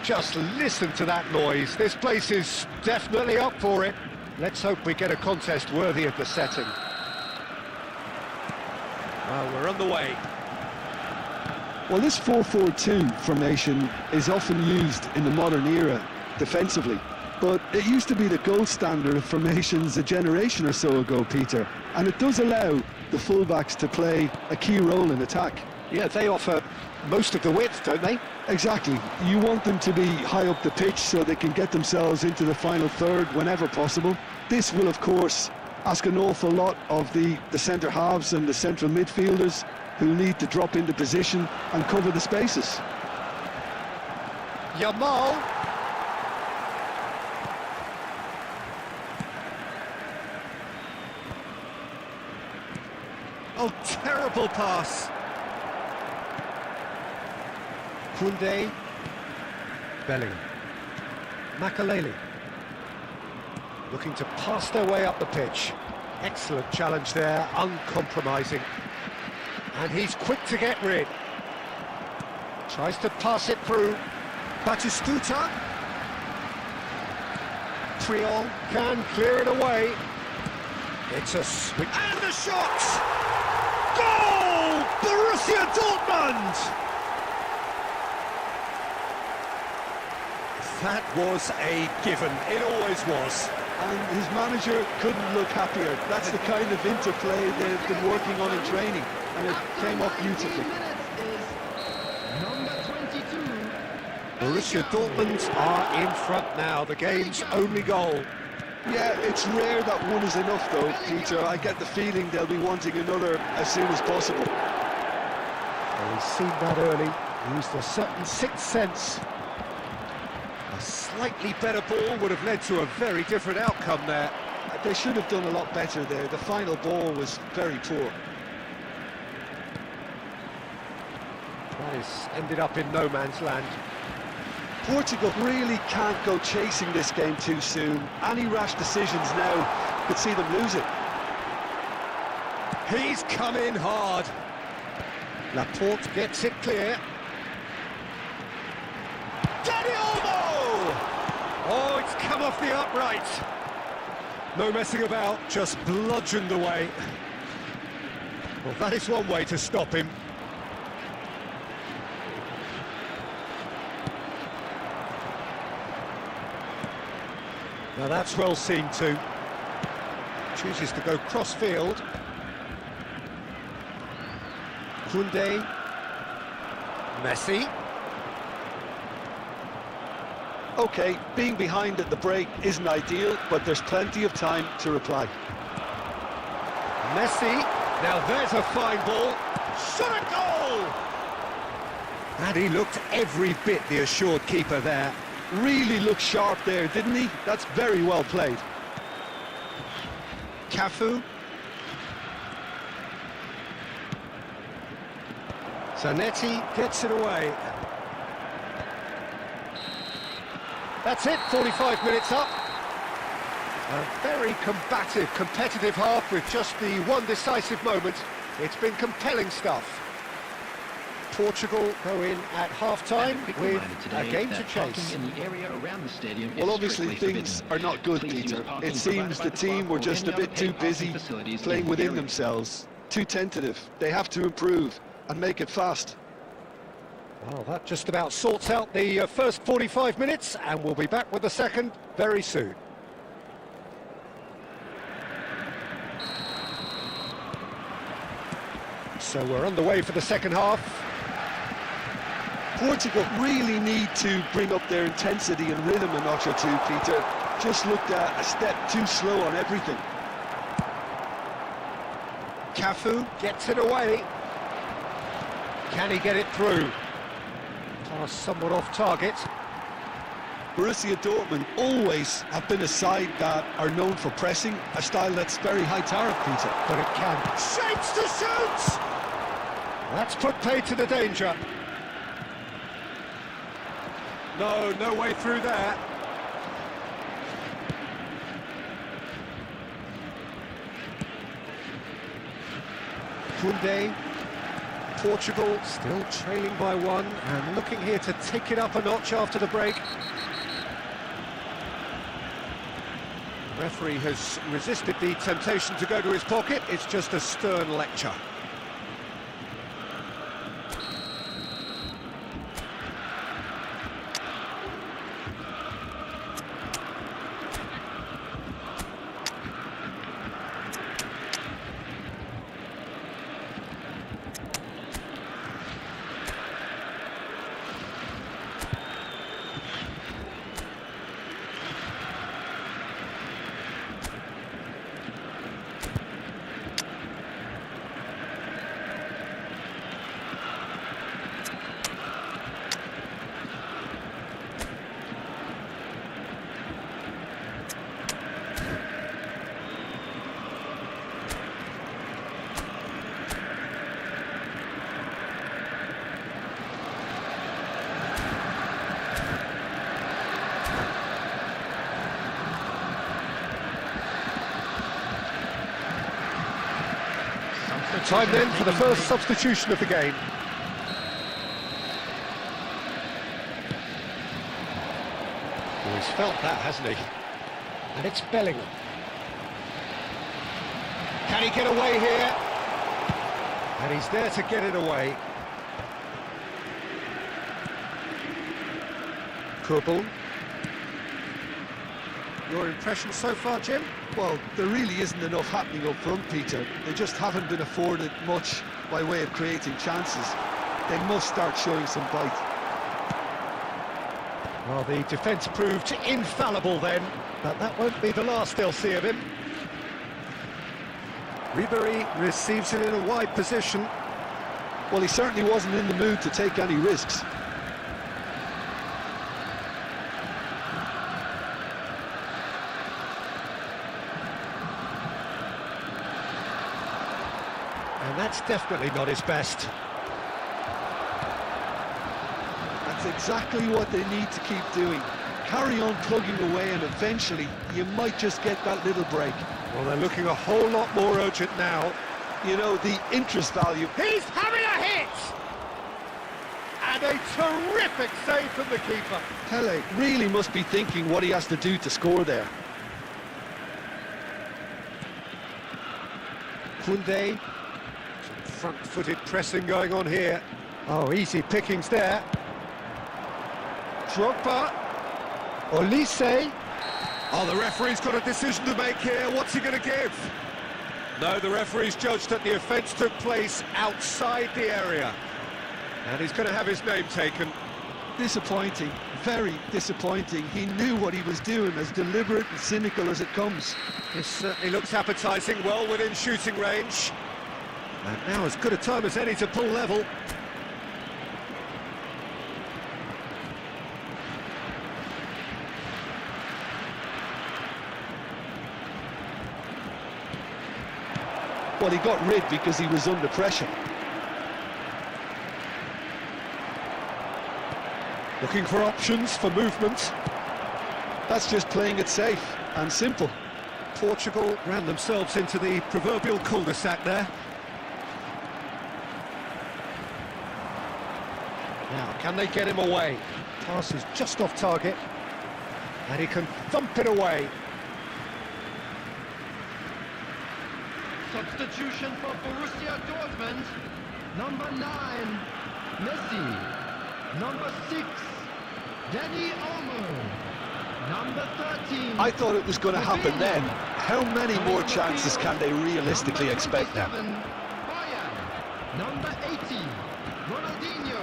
Speaker 2: Just listen to that noise. This place is definitely up for it. Let's hope we get a contest worthy of the setting. Well, we're on the way.
Speaker 3: Well, this 4-4-2 formation is often used in the modern era defensively, but it used to be the gold standard of formations a generation or so ago, Peter, and it does allow the fullbacks to play a key role in attack.
Speaker 2: Yeah, they offer most of the width, don't they?
Speaker 3: Exactly. You want them to be high up the pitch so they can get themselves into the final third whenever possible. This will, of course, ask an awful lot of the centre halves and the central midfielders, who need to drop into position and cover the spaces.
Speaker 2: Yamal. Oh, terrible pass. Koundé. Bellingham. Makaleli. Looking to pass their way up the pitch. Excellent challenge there, uncompromising. And he's quick to get rid. Tries to pass it through. Batistuta. Triol can clear it away. It's a swing. And the shot! Goal! Borussia Dortmund! That was a given. It always was.
Speaker 3: And his manager couldn't look happier. That's the kind of interplay they've been working on in training, and it came up beautifully.
Speaker 4: Number 22.
Speaker 2: Borussia Dortmund are in front now, the game's only goal.
Speaker 3: Yeah, it's rare that one is enough though, Peter. I get the feeling they'll be wanting another as soon as possible.
Speaker 2: Well, he's seen that early, used a certain sixth sense. A slightly better ball would have led to a very different outcome there.
Speaker 3: They should have done a lot better there. The final ball was very poor.
Speaker 2: This ended up in no man's land.
Speaker 3: Portugal really can't go chasing this game too soon. Any rash decisions now could see them lose it.
Speaker 2: He's come in hard. Laporte gets it clear. Dani Olmo! Oh, it's come off the upright. No messing about, just bludgeoned away. Well, that is one way to stop him. Now that's well seen too. Chooses to go cross-field. Koundé. Messi.
Speaker 3: Okay, being behind at the break isn't ideal, but there's plenty of time to reply.
Speaker 2: Messi. Now there's a fine ball. Shot a goal! And he looked every bit the assured keeper there.
Speaker 3: Really looked sharp there, didn't he? That's very well played.
Speaker 2: Cafu. Zanetti gets it away. That's it, 45 minutes up. A very combative, competitive half with just the one decisive moment. It's been compelling stuff. Portugal go in at half-time with a game to chase.
Speaker 4: In the area around the stadium
Speaker 3: Well, obviously things are not good, Peter. It seems the team were just a bit too busy playing within themselves. Too tentative. They have to improve and make it fast.
Speaker 2: Well, that just about sorts out the first 45 minutes, and we'll be back with the second very soon. So we're underway for the second half.
Speaker 3: Portugal really need to bring up their intensity and rhythm a notch or two, Peter. Just looked a step too slow on everything.
Speaker 2: Cafu gets it away. Can he get it through? Pass somewhat off target.
Speaker 3: Borussia Dortmund always have been a side that are known for pressing, a style that's very high tariff, Peter.
Speaker 2: But it can. Shapes to shoot! That's put paid to the danger. No way through there. Koundé. Portugal still trailing by one and looking here to take it up a notch after the break. Referee has resisted the temptation to go to his pocket. It's just a stern lecture. Time then for the first substitution of the game. Well, he's felt that, hasn't he? And it's Bellingham. Can he get away here? And he's there to get it away. Kubel. Your impression so far, Jim?
Speaker 3: Well, there really isn't enough happening up front, Peter. They just haven't been afforded much by way of creating chances. They must start showing some bite.
Speaker 2: Well, the defence proved infallible then, but that won't be the last they'll see of him. Ribéry receives it in a wide position.
Speaker 3: Well, he certainly wasn't in the mood to take any risks.
Speaker 2: And that's definitely not his best.
Speaker 3: That's exactly what they need to keep doing. Carry on plugging away and eventually you might just get that little break.
Speaker 2: Well, they're looking a whole lot more urgent now.
Speaker 3: You know, the interest value.
Speaker 2: He's having a hit! And a terrific save from the keeper.
Speaker 3: Pele really must be thinking what he has to do to score there.
Speaker 2: Koundé. Some front-footed pressing going on here. Oh, easy pickings there. Drogba. Olise. Oh, the referee's got a decision to make here. What's he going to give? No, the referee's judged that the offence took place outside the area. And he's going to have his name taken.
Speaker 3: Disappointing, very disappointing. He knew what he was doing, as deliberate and cynical as it comes.
Speaker 2: This certainly looks appetising, well within shooting range. And now as good a time as any to pull level.
Speaker 3: Well, he got rid because he was under pressure.
Speaker 2: Looking for options for movement.
Speaker 3: That's just playing it safe and simple.
Speaker 2: Portugal ran themselves into the proverbial cul-de-sac there. Now, can they get him away? Pass is just off target. And he can thump it away.
Speaker 4: Substitution for Borussia Dortmund. Number 9, Messi. Number 6, Danny Olmo. Number 13.
Speaker 3: I thought it was going to happen then. How many more chances can they realistically expect now?
Speaker 4: Number 80, Ronaldinho.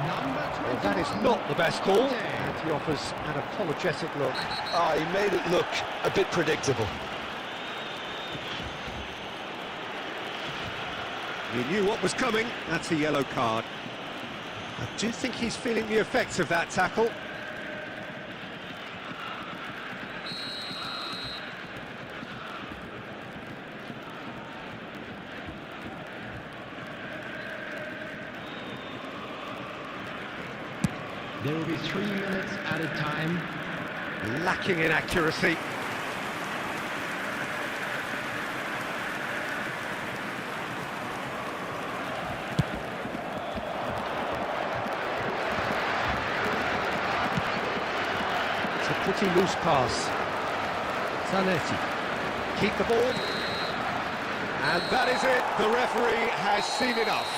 Speaker 4: Number 21.
Speaker 2: Well, that is not the best call. And he offers an apologetic look.
Speaker 3: Ah, he made it look a bit predictable.
Speaker 2: He knew what was coming. That's a yellow card. I do think he's feeling the effects of that tackle.
Speaker 4: There will be 3 minutes at a time.
Speaker 2: Lacking in accuracy. Pretty loose pass. Zanetti. Keep the ball. And that is it. The referee has seen enough.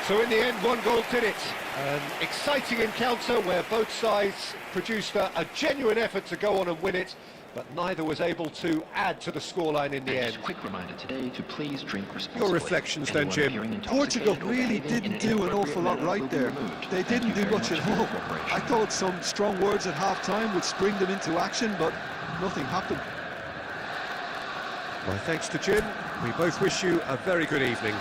Speaker 2: So in the end, one goal did it. An exciting encounter where both sides produced a genuine effort to go on and win it, but neither was able to add to the scoreline in the end.
Speaker 5: Quick reminder today to please drink responsibly.
Speaker 2: Your reflections then, Jim?
Speaker 3: Portugal really didn't do an awful lot right there. They didn't do much at all. I thought some strong words at half-time would spring them into action, but nothing happened.
Speaker 2: My thanks to Jim. We both wish you a very good evening.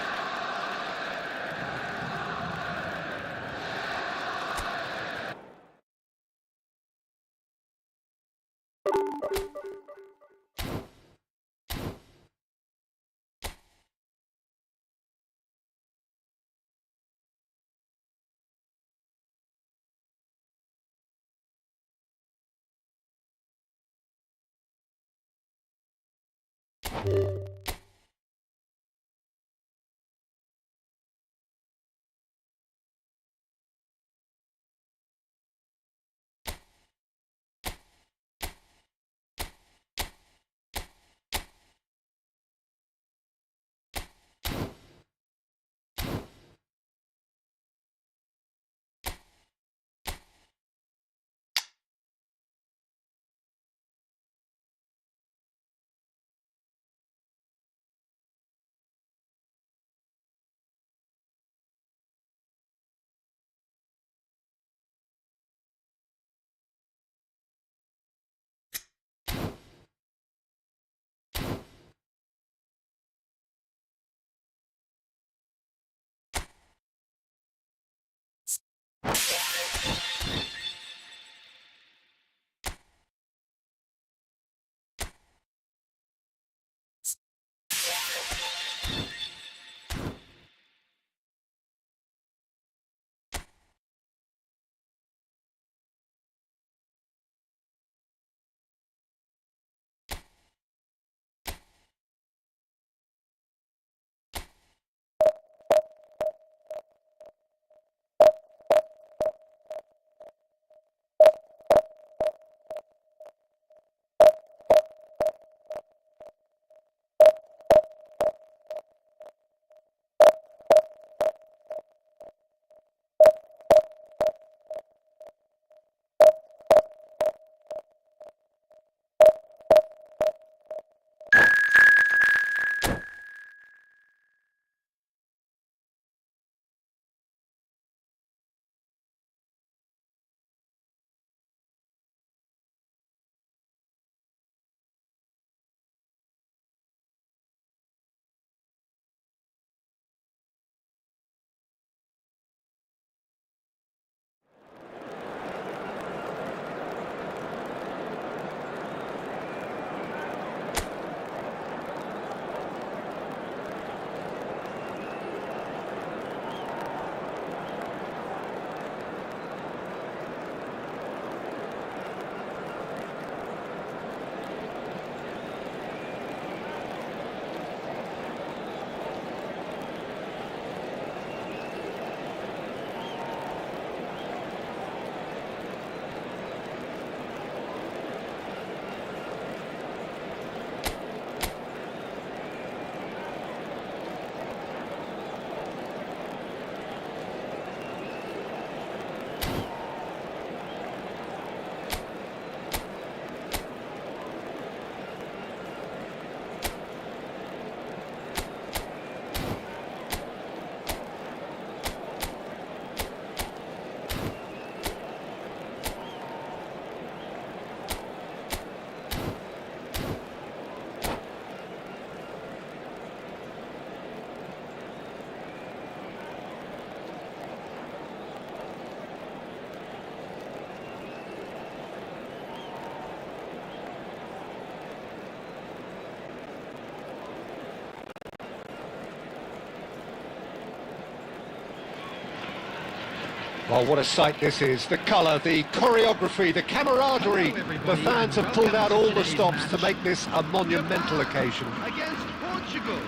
Speaker 2: Well, what a sight this is. The colour, the choreography, the camaraderie. The fans have pulled out all the stops to make this a monumental occasion.
Speaker 4: Against Portugal.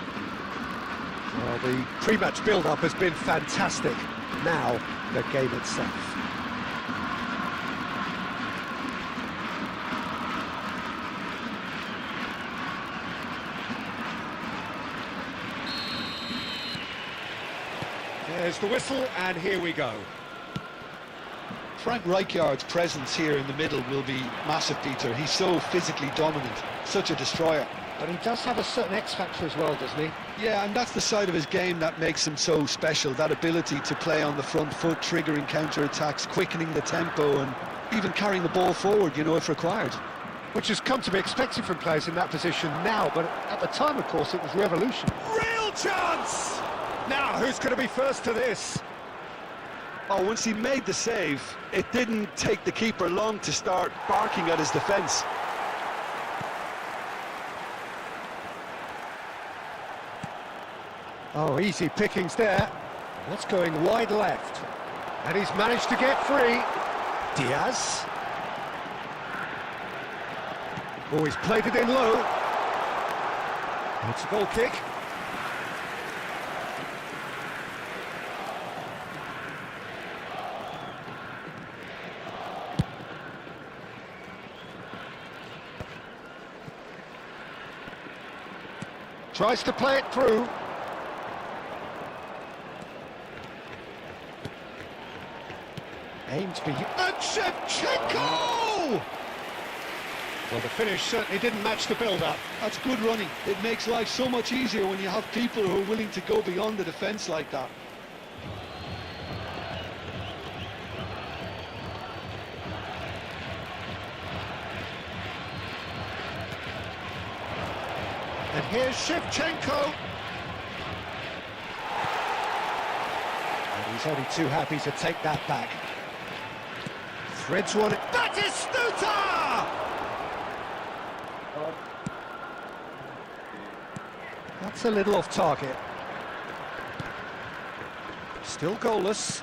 Speaker 2: Well, the pre-match build-up has been fantastic. Now, the game itself. There's the whistle, and here we go.
Speaker 3: Frank Rijkaard's presence here in the middle will be massive, Peter. He's so physically dominant, such a destroyer.
Speaker 2: But he does have a certain X-factor as well, doesn't he?
Speaker 3: Yeah, and that's the side of his game that makes him so special, that ability to play on the front foot, triggering counter-attacks, quickening the tempo, and even carrying the ball forward, you know, if required.
Speaker 2: Which has come to be expected from players in that position now, but at the time, of course, it was revolution. Real chance! Now, who's going to be first to this?
Speaker 3: Oh, once he made the save, it didn't take the keeper long to start barking at his defence.
Speaker 2: Oh, easy pickings there. That's going wide left. And he's managed to get free. Diaz. Oh, he's played it in low. It's a goal kick. Tries to play it through. Aims beyond. And Shevchenko! Well, the finish certainly didn't match the build-up.
Speaker 3: That's good running. It makes life so much easier when you have people who are willing to go beyond the defence like that.
Speaker 2: And here's Shevchenko. And he's only too happy to take that back. Threads one. Batistuta! That's a little off target. Still goalless.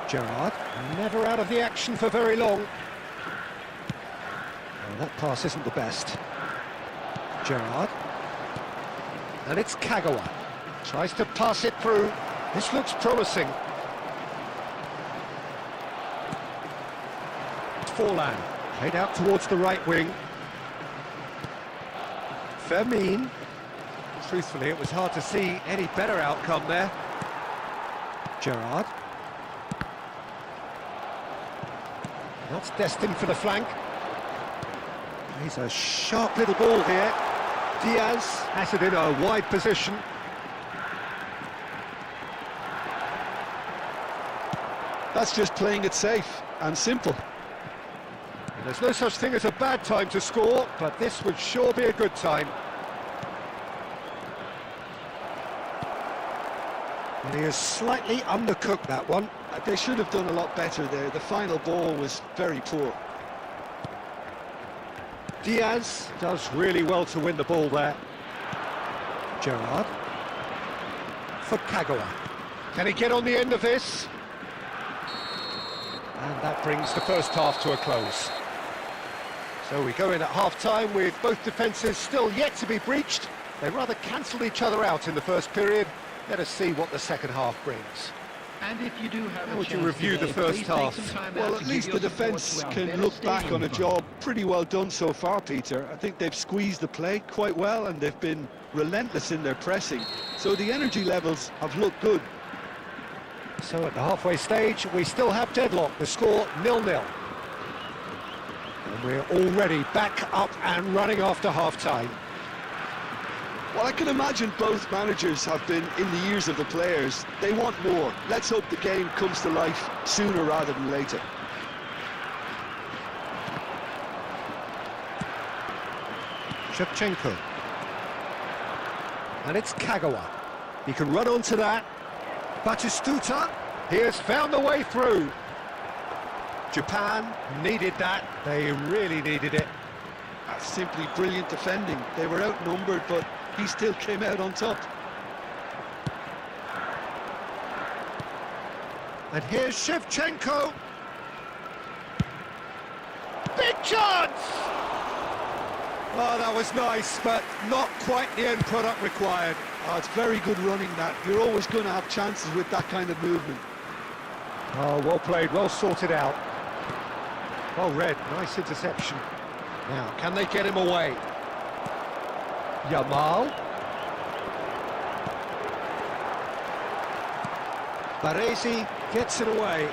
Speaker 2: Gerrard, never out of the action for very long. Well, that pass isn't the best. Gerrard. And it's Kagawa. Tries to pass it through. This looks promising. Forlan. Played out towards the right wing. Fermin. Truthfully, it was hard to see any better outcome there. Gerrard. That's destined for the flank. He's a sharp little ball here. Diaz has it in a wide position.
Speaker 3: That's just playing it safe and simple.
Speaker 2: And there's no such thing as a bad time to score, but this would sure be a good time. And he has slightly undercooked that one.
Speaker 3: They should have done a lot better there. The final ball was very poor.
Speaker 2: Diaz does really well to win the ball there. Gerrard. For Kagawa. Can he get on the end of this? And that brings the first half to a close. So we go in at half-time with both defences still yet to be breached. They rather cancelled each other out in the first period. Let us see what the second half brings.
Speaker 4: And if you do have
Speaker 2: How
Speaker 4: a
Speaker 2: would you
Speaker 4: chance
Speaker 2: review
Speaker 4: today,
Speaker 2: the first
Speaker 4: please take
Speaker 2: half?
Speaker 4: some time out
Speaker 3: Well,
Speaker 4: to
Speaker 3: at
Speaker 4: give
Speaker 3: least
Speaker 4: your
Speaker 3: the
Speaker 4: support
Speaker 3: defence
Speaker 4: to our
Speaker 3: can
Speaker 4: better
Speaker 3: look back
Speaker 4: stadium
Speaker 3: on a
Speaker 4: fund.
Speaker 3: job pretty well done so far, Peter. I think they've squeezed the play quite well and they've been relentless in their pressing. So the energy levels have looked good.
Speaker 2: So at the halfway stage, we still have deadlock. The score 0-0. And we're already back up and running after half-time.
Speaker 3: Well, I can imagine both managers have been in the ears of the players. They want more. Let's hope the game comes to life sooner rather than later.
Speaker 2: Shevchenko. And it's Kagawa. He can run onto that. Batistuta. He has found a way through. Japan needed that. They really needed it.
Speaker 3: That's simply brilliant defending. They were outnumbered, but he still came out on top.
Speaker 2: And here's Shevchenko. Big chance! Oh, that was nice, but not quite the end product required.
Speaker 3: Oh, it's very good running, that. You're always going to have chances with that kind of movement.
Speaker 2: Oh, well played, well sorted out. Well read, nice interception. Now, can they get him away? Yamal. Baresi gets it away.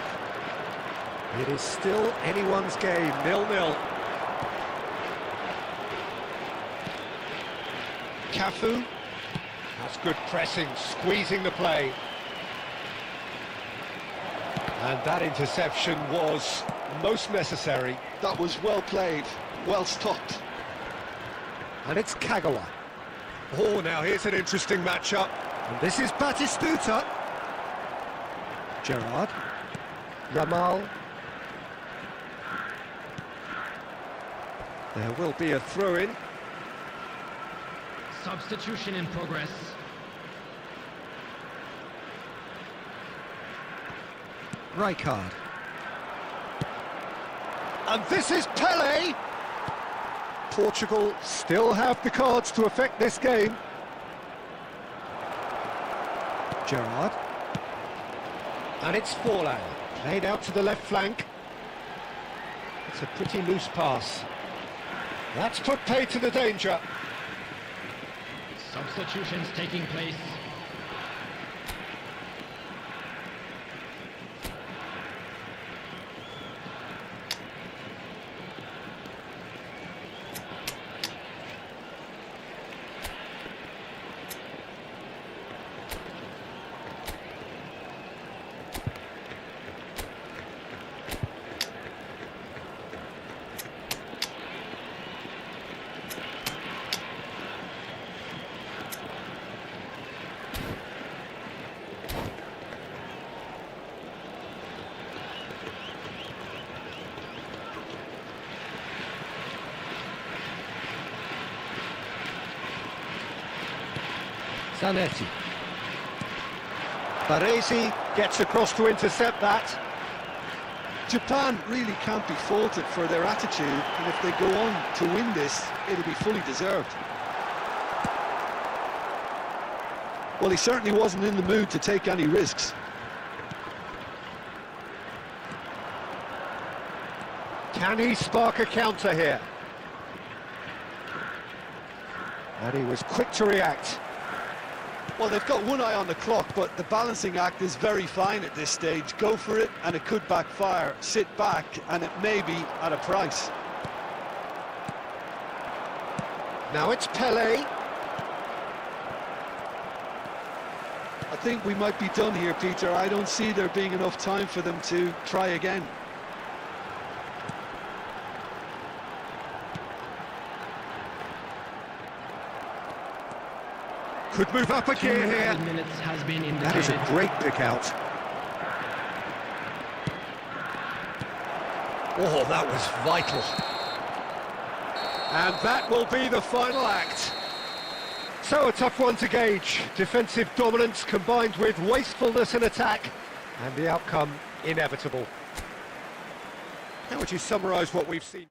Speaker 2: It is still anyone's game, 0-0. Cafu. That's good pressing, squeezing the play. And that interception was most necessary.
Speaker 3: That was well played, well stopped.
Speaker 2: And it's Kagawa. Oh, now here's an interesting matchup. And this is Batistuta. Gerrard. Yamal. There will be a throw-in.
Speaker 4: Substitution in progress.
Speaker 2: Rijkaard. And this is Pele! Portugal still have the cards to affect this game. Gerrard. And it's Forlan. Played out to the left flank. It's a pretty loose pass. That's put pay to the danger.
Speaker 4: Substitutions taking place.
Speaker 2: Zanetti. Baresi gets across to intercept that.
Speaker 3: Japan really can't be faulted for their attitude, and if they go on to win this, it'll be fully deserved. Well, he certainly wasn't in the mood to take any risks.
Speaker 2: Can he spark a counter here? And he was quick to react.
Speaker 3: Well, they've got one eye on the clock, but the balancing act is very fine at this stage. Go for it, and it could backfire. Sit back, and it may be at a price.
Speaker 2: Now it's Pele.
Speaker 3: I think we might be done here, Peter. I don't see there being enough time for them to try again.
Speaker 2: Could move up a gear here.
Speaker 4: Minutes has been indicated.
Speaker 2: That is a great pick out. Oh, that was vital. And that will be the final act. So a tough one to gauge. Defensive dominance combined with wastefulness in attack, and the outcome inevitable. How would you summarise what we've seen?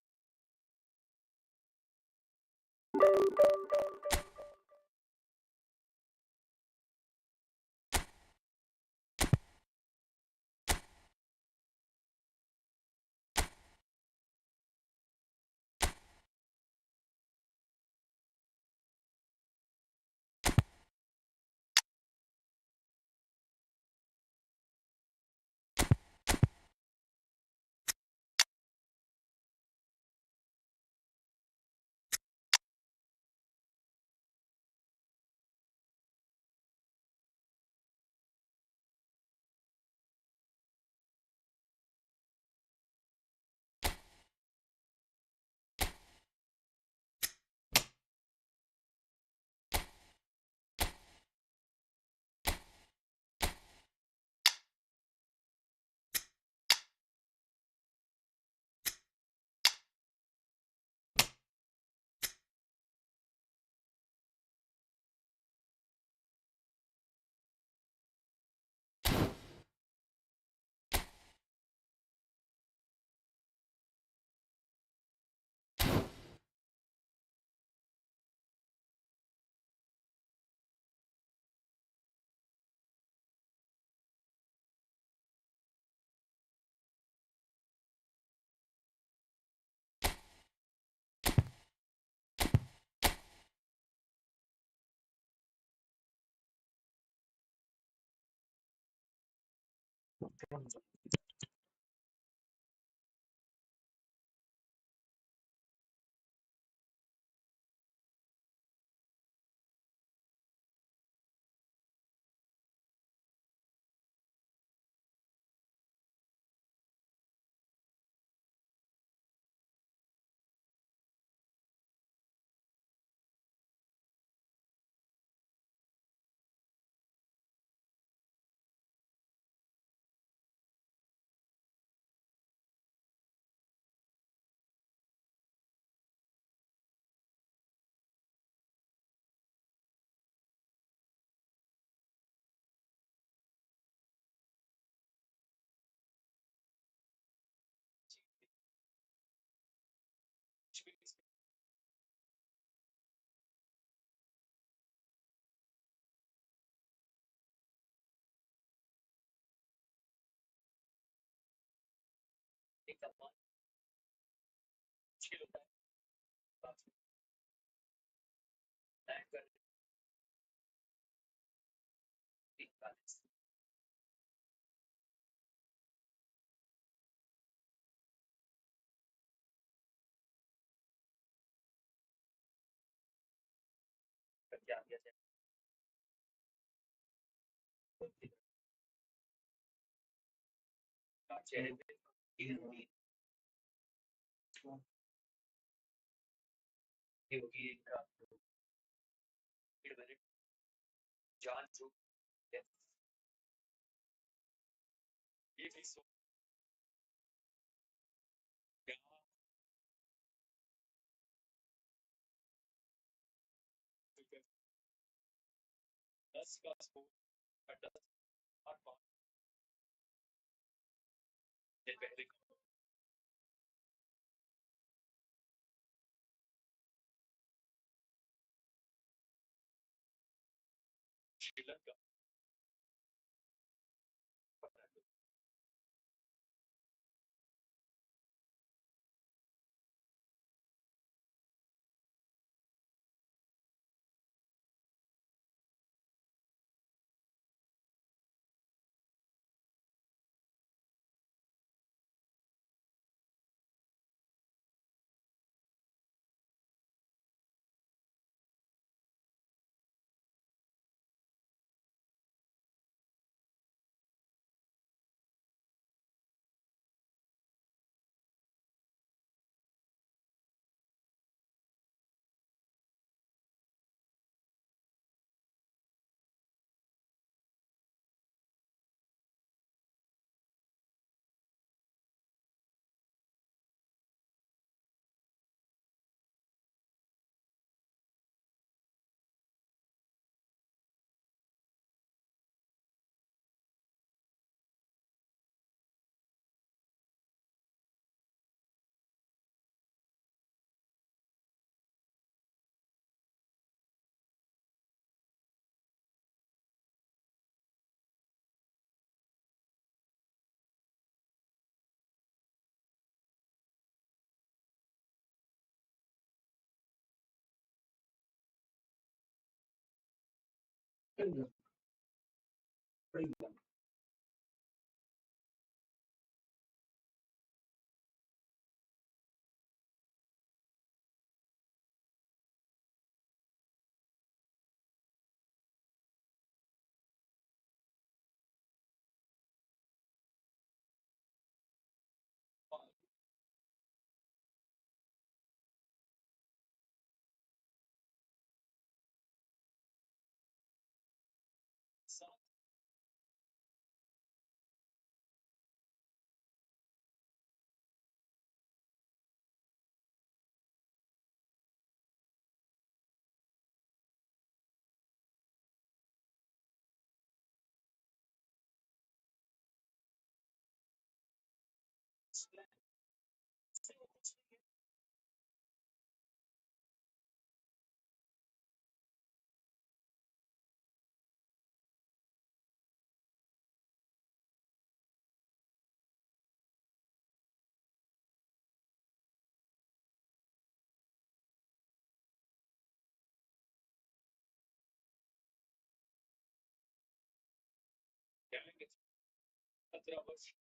Speaker 1: was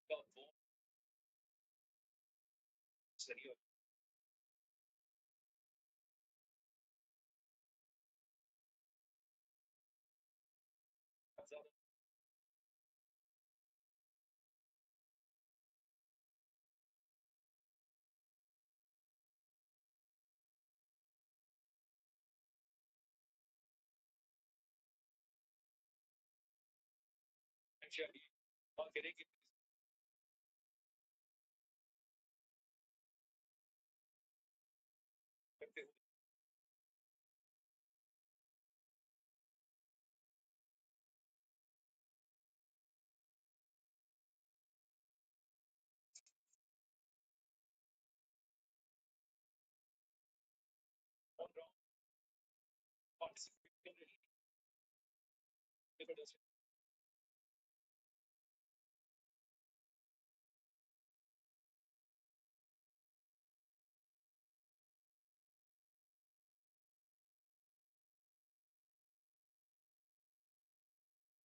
Speaker 1: got born serio. Actually, getting it on wrong participation because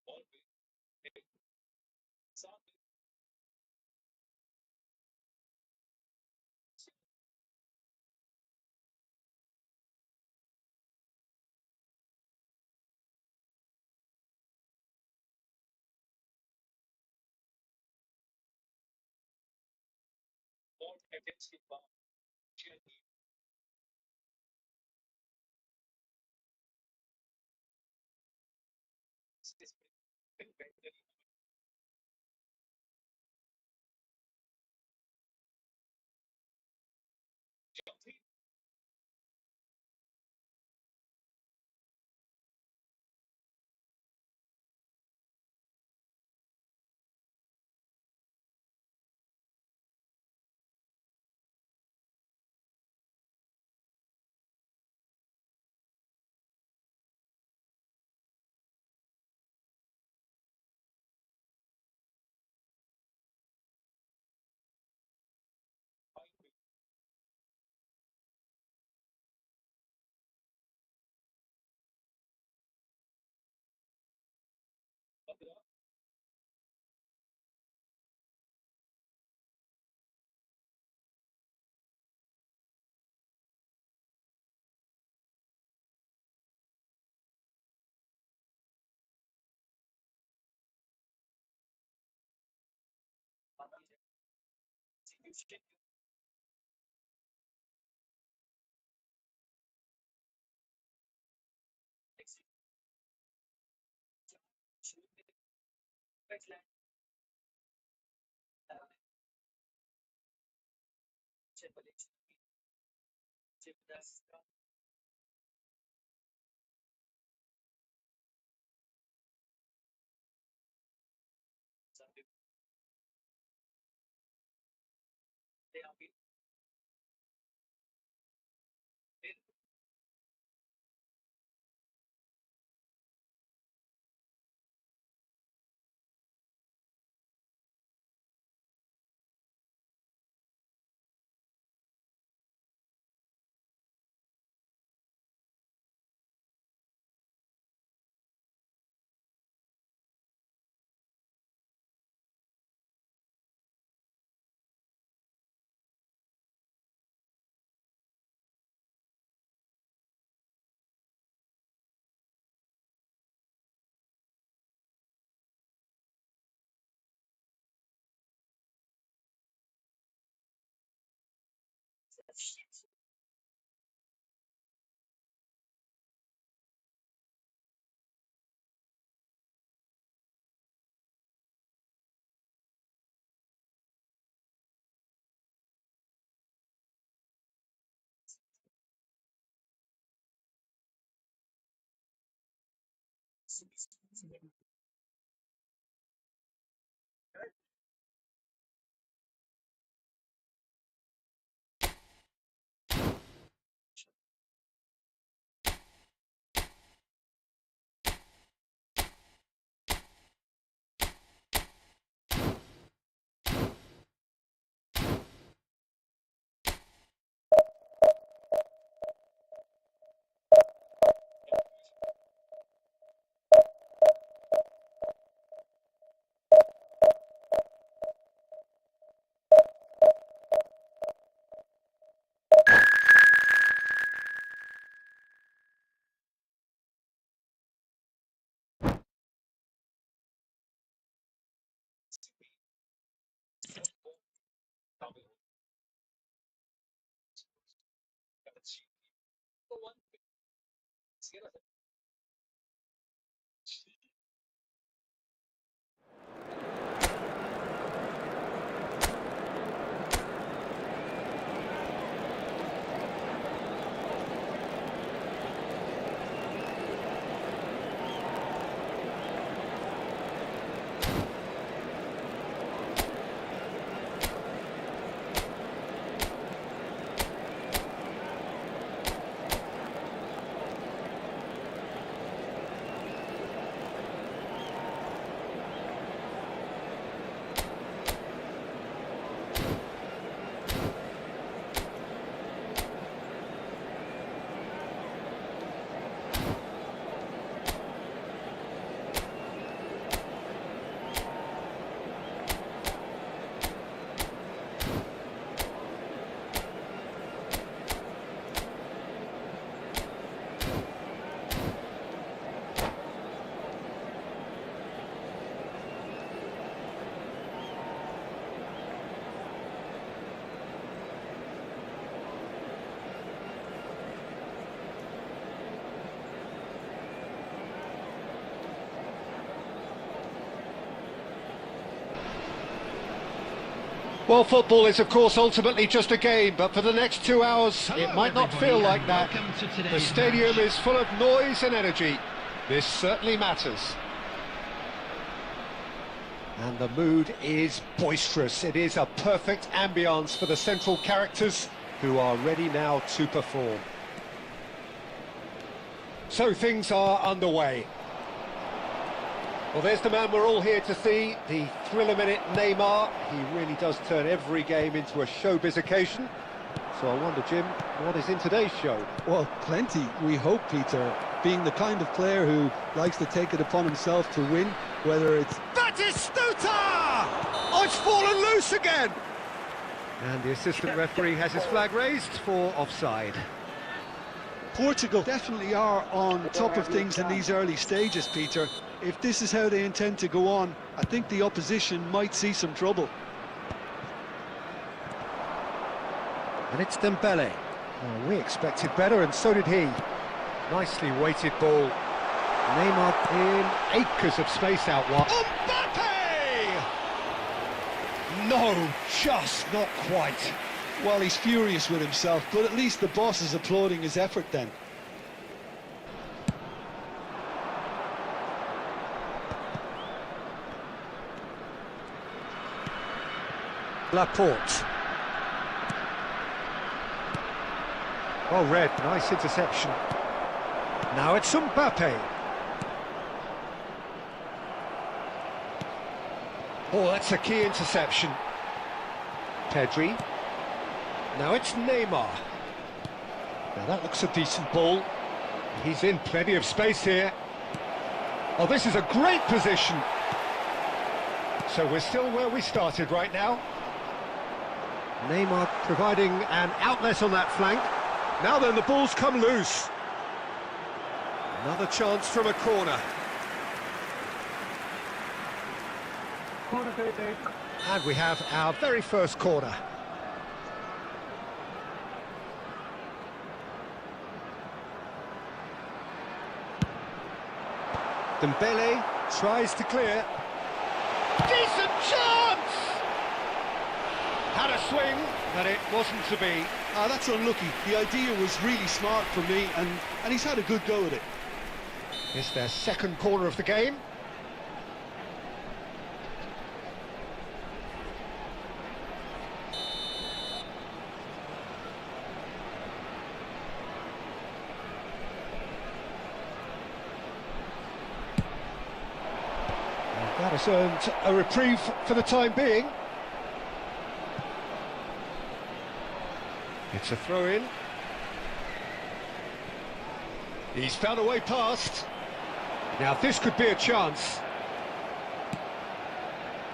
Speaker 1: always some more against the bar. This they are being
Speaker 2: Well, football is, of course, ultimately just a game, but for the next 2 hours, it might not feel like that. The stadium is full of noise and energy. This certainly matters. And the mood is boisterous. It is a perfect ambience for the central characters who are ready now to perform. So things are underway. Well, there's the man we're all here to see, the thriller-minute Neymar. He really does turn every game into a showbiz occasion. So I wonder, Jim, what is in today's show?
Speaker 3: Well, plenty, we hope, Peter. Being the kind of player who likes to take it upon himself to win, whether it's...
Speaker 2: Batistuta! Oh, it's fallen loose again! And the assistant referee has his flag raised for offside.
Speaker 3: Portugal definitely are on top of things in these early stages, Peter. If this is how they intend to go on, I think the opposition might see some trouble.
Speaker 2: And it's Dembele. Oh, we expected better, and so did he. Nicely weighted ball. Neymar in acres of space out wide. Mbappe! No, just not quite.
Speaker 3: Well, he's furious with himself, but at least the boss is applauding his effort then.
Speaker 2: Laporte. Well read, nice interception. Now it's Mbappe. Oh, that's a key interception. Pedri. Now it's Neymar. Now that looks a decent ball. He's in plenty of space here. Oh, this is a great position. So we're still where we started right now. Neymar providing an outlet on that flank. Now then, the ball's come loose. Another chance from a corner. And we have our very first corner. Dembele tries to clear. Decent chance! Had a swing, but it wasn't to be.
Speaker 3: That's unlucky. The idea was really smart for me, and he's had a good go at it.
Speaker 2: It's their second corner of the game. That has earned a reprieve for the time being. It's a throw-in. He's found a way past. Now this could be a chance.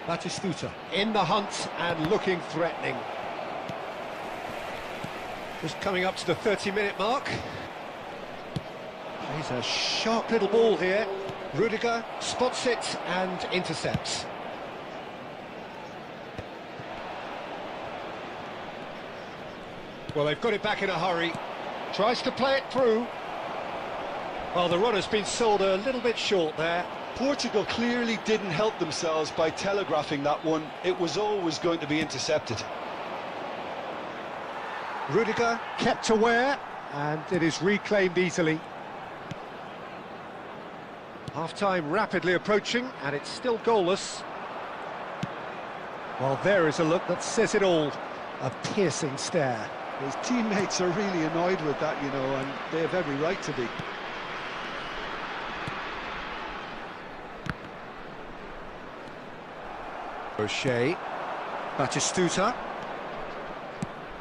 Speaker 2: Batistuta in the hunt and looking threatening. Just coming up to the 30-minute mark. He's a sharp little ball here. Rudiger spots it and intercepts. Well, they've got it back in a hurry. Tries to play it through. Well, the runner's been sold a little bit short there.
Speaker 3: Portugal clearly didn't help themselves by telegraphing that one. It was always going to be intercepted.
Speaker 2: Rudiger kept aware, and it is reclaimed easily. Half-time rapidly approaching, and it's still goalless. Well, there is a look that says it all. A piercing stare.
Speaker 3: His teammates are really annoyed with that, you know, and they have every right to be.
Speaker 2: O'Shea, Batistuta,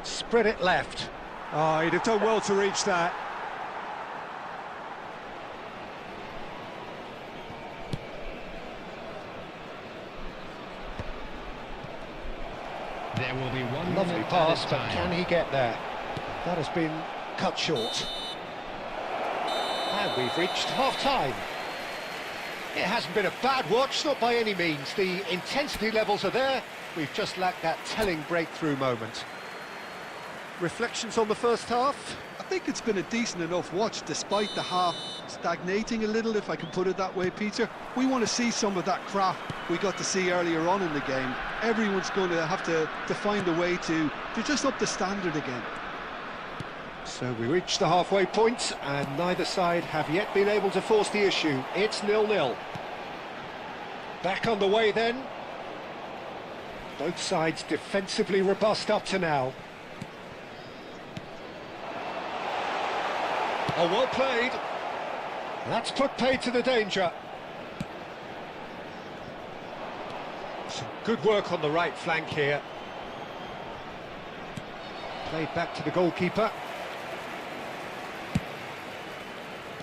Speaker 2: spread it left. Oh, he'd have done well to reach that.
Speaker 4: There will be one
Speaker 2: Lovely
Speaker 4: minute
Speaker 2: pass,
Speaker 4: at a
Speaker 2: but
Speaker 4: time.
Speaker 2: can he get there? That has been cut short. And we've reached half-time. It hasn't been a bad watch, not by any means. The intensity levels are there. We've just lacked that telling breakthrough moment. Reflections on the first half?
Speaker 3: I think it's been a decent enough watch, despite the half stagnating a little, if I can put it that way, Peter. We want to see some of that craft we got to see earlier on in the game. Everyone's going to have to find a way to just up the standard again.
Speaker 2: So we reached the halfway point, and neither side have yet been able to force the issue. It's 0-0. Back on the way then. Both sides defensively robust up to now. Oh, well played. That's put paid to the danger. Some good work on the right flank here. Played back to the goalkeeper.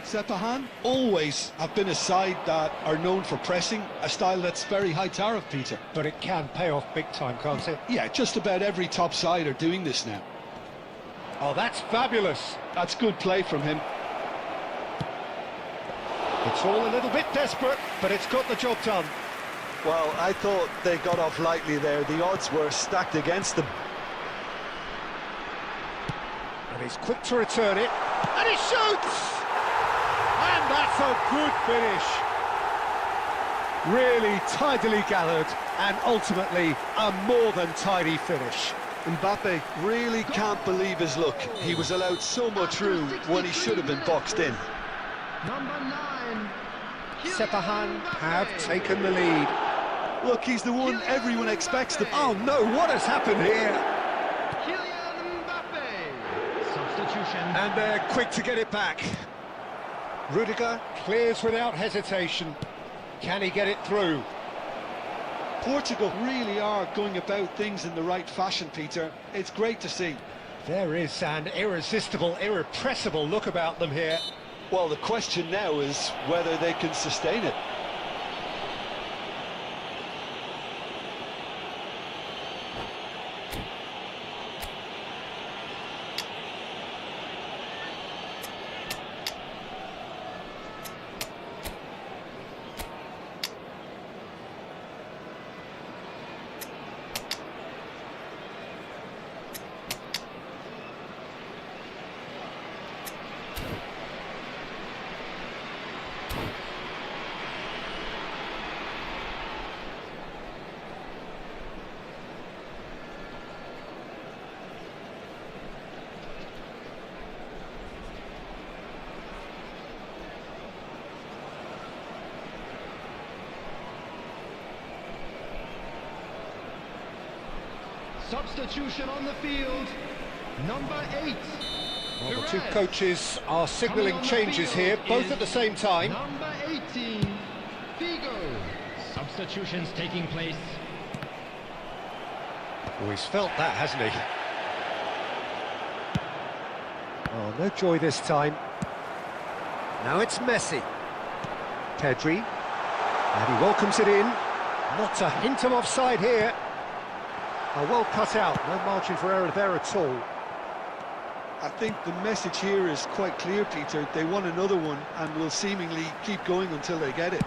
Speaker 3: Sepahan always have been a side that are known for pressing, a style that's very high tariff, Peter.
Speaker 2: But it can pay off big time, can't it?
Speaker 3: Yeah, just about every top side are doing this now.
Speaker 2: Oh, that's fabulous.
Speaker 3: That's good play from him.
Speaker 2: It's all a little bit desperate, but it's got the job done.
Speaker 3: Well, I thought they got off lightly there. The odds were stacked against them.
Speaker 2: And he's quick to return it. And he shoots! And that's a good finish. Really tidily gathered, and ultimately a more than tidy finish.
Speaker 3: Mbappe really can't believe his luck. He was allowed so much room when he should have been boxed in.
Speaker 4: Number 9.
Speaker 2: Sepahan have taken the lead.
Speaker 3: Look, he's the one everyone expects to...
Speaker 2: Oh no, what has happened here?
Speaker 4: Kylian Mbappe. Substitution.
Speaker 2: And they're quick to get it back. Rudiger clears without hesitation. Can he get it through?
Speaker 3: Portugal really are going about things in the right fashion, Peter. It's great to see.
Speaker 2: There is an irresistible, irrepressible look about them here.
Speaker 3: Well, the question now is whether they can sustain it.
Speaker 4: Substitution on the field. Number 8.
Speaker 2: Well, the two coaches are signalling changes here, both at the same time.
Speaker 4: Number 18. Figo. Substitutions taking place.
Speaker 2: Oh, he's felt that, hasn't he? Oh, no joy this time. Now it's Messi. Pedri. And he welcomes it in. Not a hint of offside here. Oh, well cut out, no margin for error there at all.
Speaker 3: I think the message here is quite clear, Peter. They want another one and will seemingly keep going until they get it.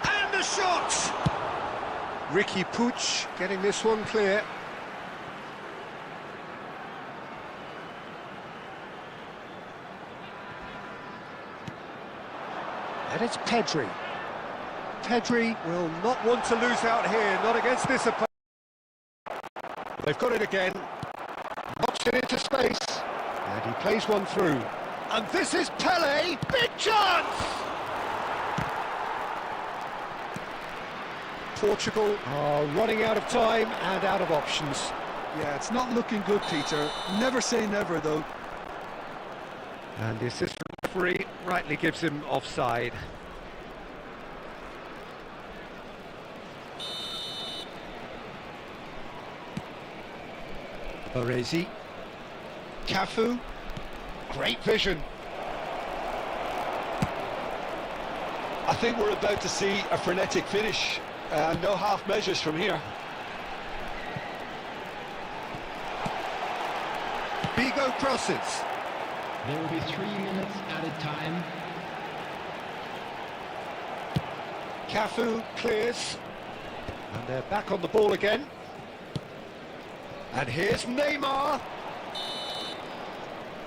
Speaker 2: And the shot! Ricky Puig getting this one clear. And it's Pedri. Pedri will not want to lose out here, not against this opponent. They've got it again. Knocks it into space. And he plays one through. And this is Pele. Big chance! Portugal are running out of time and out of options.
Speaker 3: Yeah, it's not looking good, Peter. Never say never, though.
Speaker 2: And the assistant referee rightly gives him offside. Baresi. Cafu. Great vision.
Speaker 3: I think we're about to see a frenetic finish. No half measures from here.
Speaker 2: Vigo crosses.
Speaker 4: There will be 3 minutes added time.
Speaker 2: Cafu clears. And they're back on the ball again. And here's Neymar.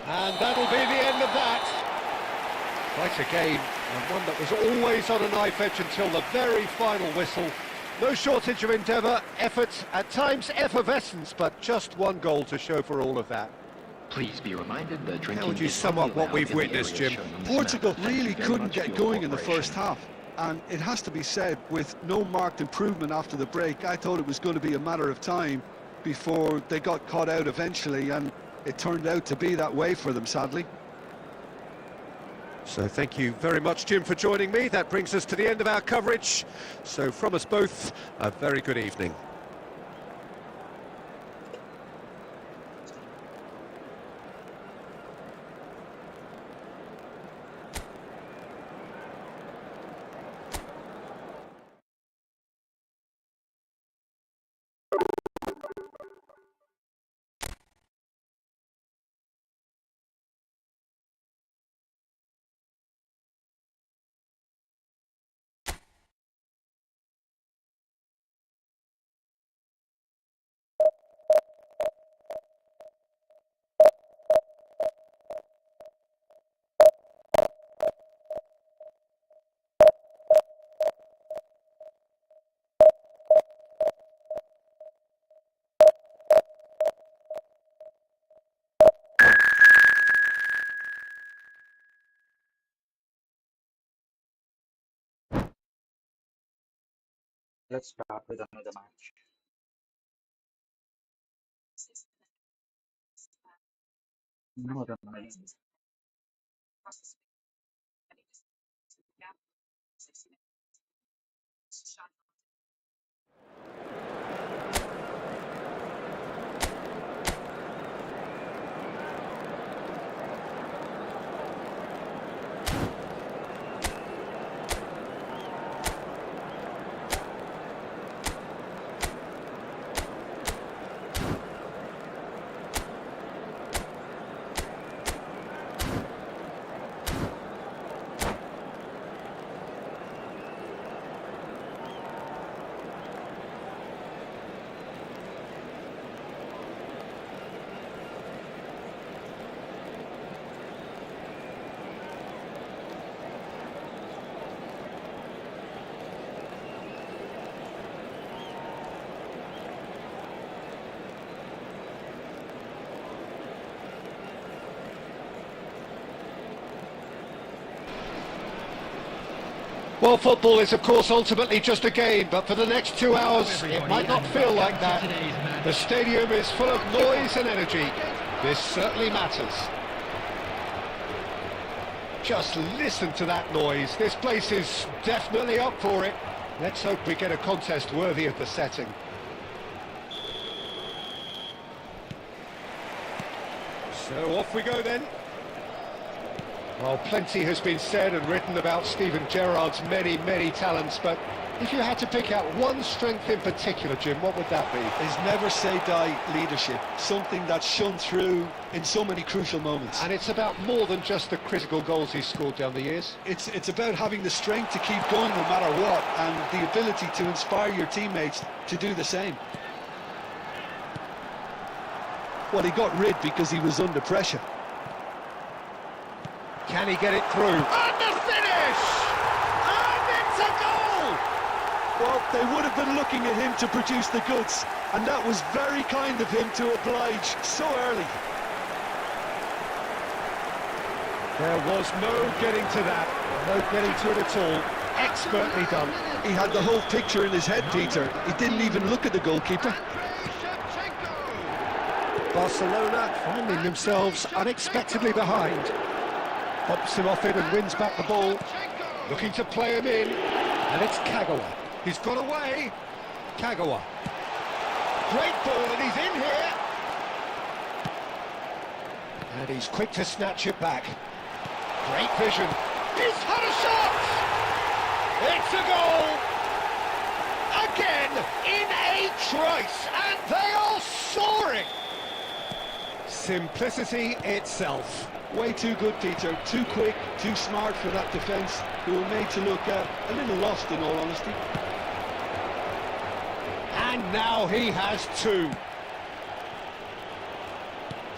Speaker 2: And that'll be the end of that. Quite a game, and one that was always on a knife edge until the very final whistle. No shortage of endeavour, effort, at times effervescence, but just one goal to show for all of that.
Speaker 5: Please be reminded that drinking
Speaker 2: How would you
Speaker 5: is
Speaker 2: sum up
Speaker 5: only
Speaker 2: what
Speaker 5: allowed
Speaker 2: we've
Speaker 5: in the
Speaker 2: witnessed,
Speaker 5: area
Speaker 2: Jim?
Speaker 5: shown on this
Speaker 3: Portugal
Speaker 5: map. Thank
Speaker 3: really
Speaker 5: you very
Speaker 3: couldn't
Speaker 5: much for
Speaker 3: get
Speaker 5: your
Speaker 3: going in the
Speaker 5: cooperation.
Speaker 3: first half. And it has to be said, with no marked improvement after the break, I thought it was going to be a matter of time before they got caught out eventually, and it turned out to be that way for them, sadly.
Speaker 2: So thank you very much, Jim, for joining me. That brings us to the end of our coverage. So from us both, a very good evening.
Speaker 1: Let's start with another match. Another match.
Speaker 2: Well, football is, of course, ultimately just a game, but for the next 2 hours, it might not feel like that. The stadium is full of noise and energy. This certainly matters. Just listen to that noise. This place is definitely up for it. Let's hope we get a contest worthy of the setting. So off we go then. Well, plenty has been said and written about Steven Gerrard's many, many talents, but if you had to pick out one strength in particular, Jim, what would that be?
Speaker 3: His never say die leadership, something that's shone through in so many crucial moments.
Speaker 2: And it's about more than just the critical goals he's scored down the years.
Speaker 3: It's about having the strength to keep going no matter what, and the ability to inspire your teammates to do the same. Well, he got rid because he was under pressure.
Speaker 2: Can he get it through? And the finish!
Speaker 3: Well, they would have been looking at him to produce the goods, and that was very kind of him to oblige so early.
Speaker 2: There was no getting to that, no getting to it at all. Expertly done.
Speaker 3: He had the whole picture in his head, Peter. He didn't even look at the goalkeeper.
Speaker 2: Barcelona finding themselves unexpectedly behind. Pops him off it and wins back the ball. Looking to play him in. And it's Kagawa. He's got away. Kagawa. Great ball and he's in here. And he's quick to snatch it back. Great vision. He's had a shot! It's a goal! Again, in a trice, and they are soaring! Simplicity itself.
Speaker 3: Way too good, Peter. Too quick, too smart for that defence, who were made to look a little lost, in all honesty.
Speaker 2: And now he has two.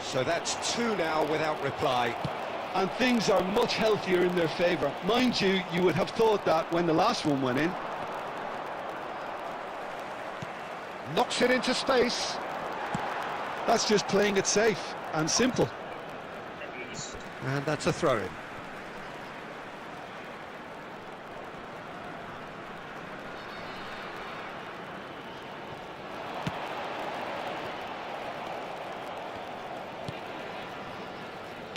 Speaker 2: So that's two now without reply.
Speaker 3: And things are much healthier in their favour. Mind you, you would have thought that when the last one went in.
Speaker 2: Knocks it into space.
Speaker 3: That's just playing it safe and simple.
Speaker 2: And that's a throw-in.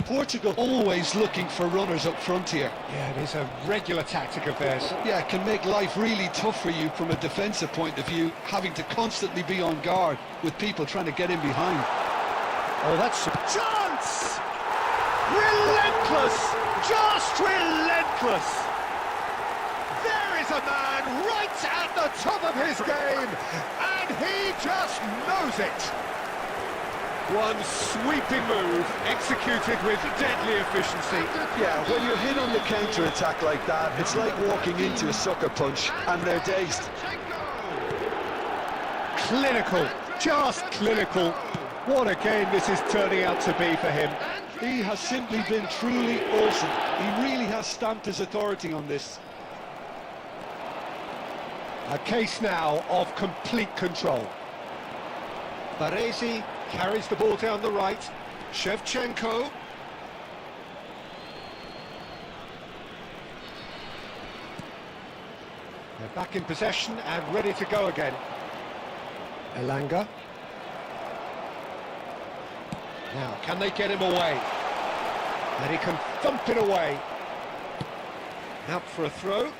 Speaker 3: Portugal always looking for runners up front here.
Speaker 2: Yeah, it is a regular tactic of theirs.
Speaker 3: Yeah, it can make life really tough for you from a defensive point of view, having to constantly be on guard with people trying to get in behind.
Speaker 2: Oh, that's a chance! Relentless! Just relentless! There is a man right at the top of his game, and he just knows it! One sweeping move, executed with deadly efficiency.
Speaker 3: Yeah, when you're hit on the counter-attack like that, it's like walking into a sucker punch, and they're dazed.
Speaker 2: Clinical, just clinical. What a game this is turning out to be for him.
Speaker 3: He has simply been truly awesome. He really has stamped his authority on this.
Speaker 2: A case now of complete control. Baresi carries the ball down the right. Shevchenko. They're back in possession and ready to go again. Elanga. Now, can they get him away? And he can thump it away. Out for a throw.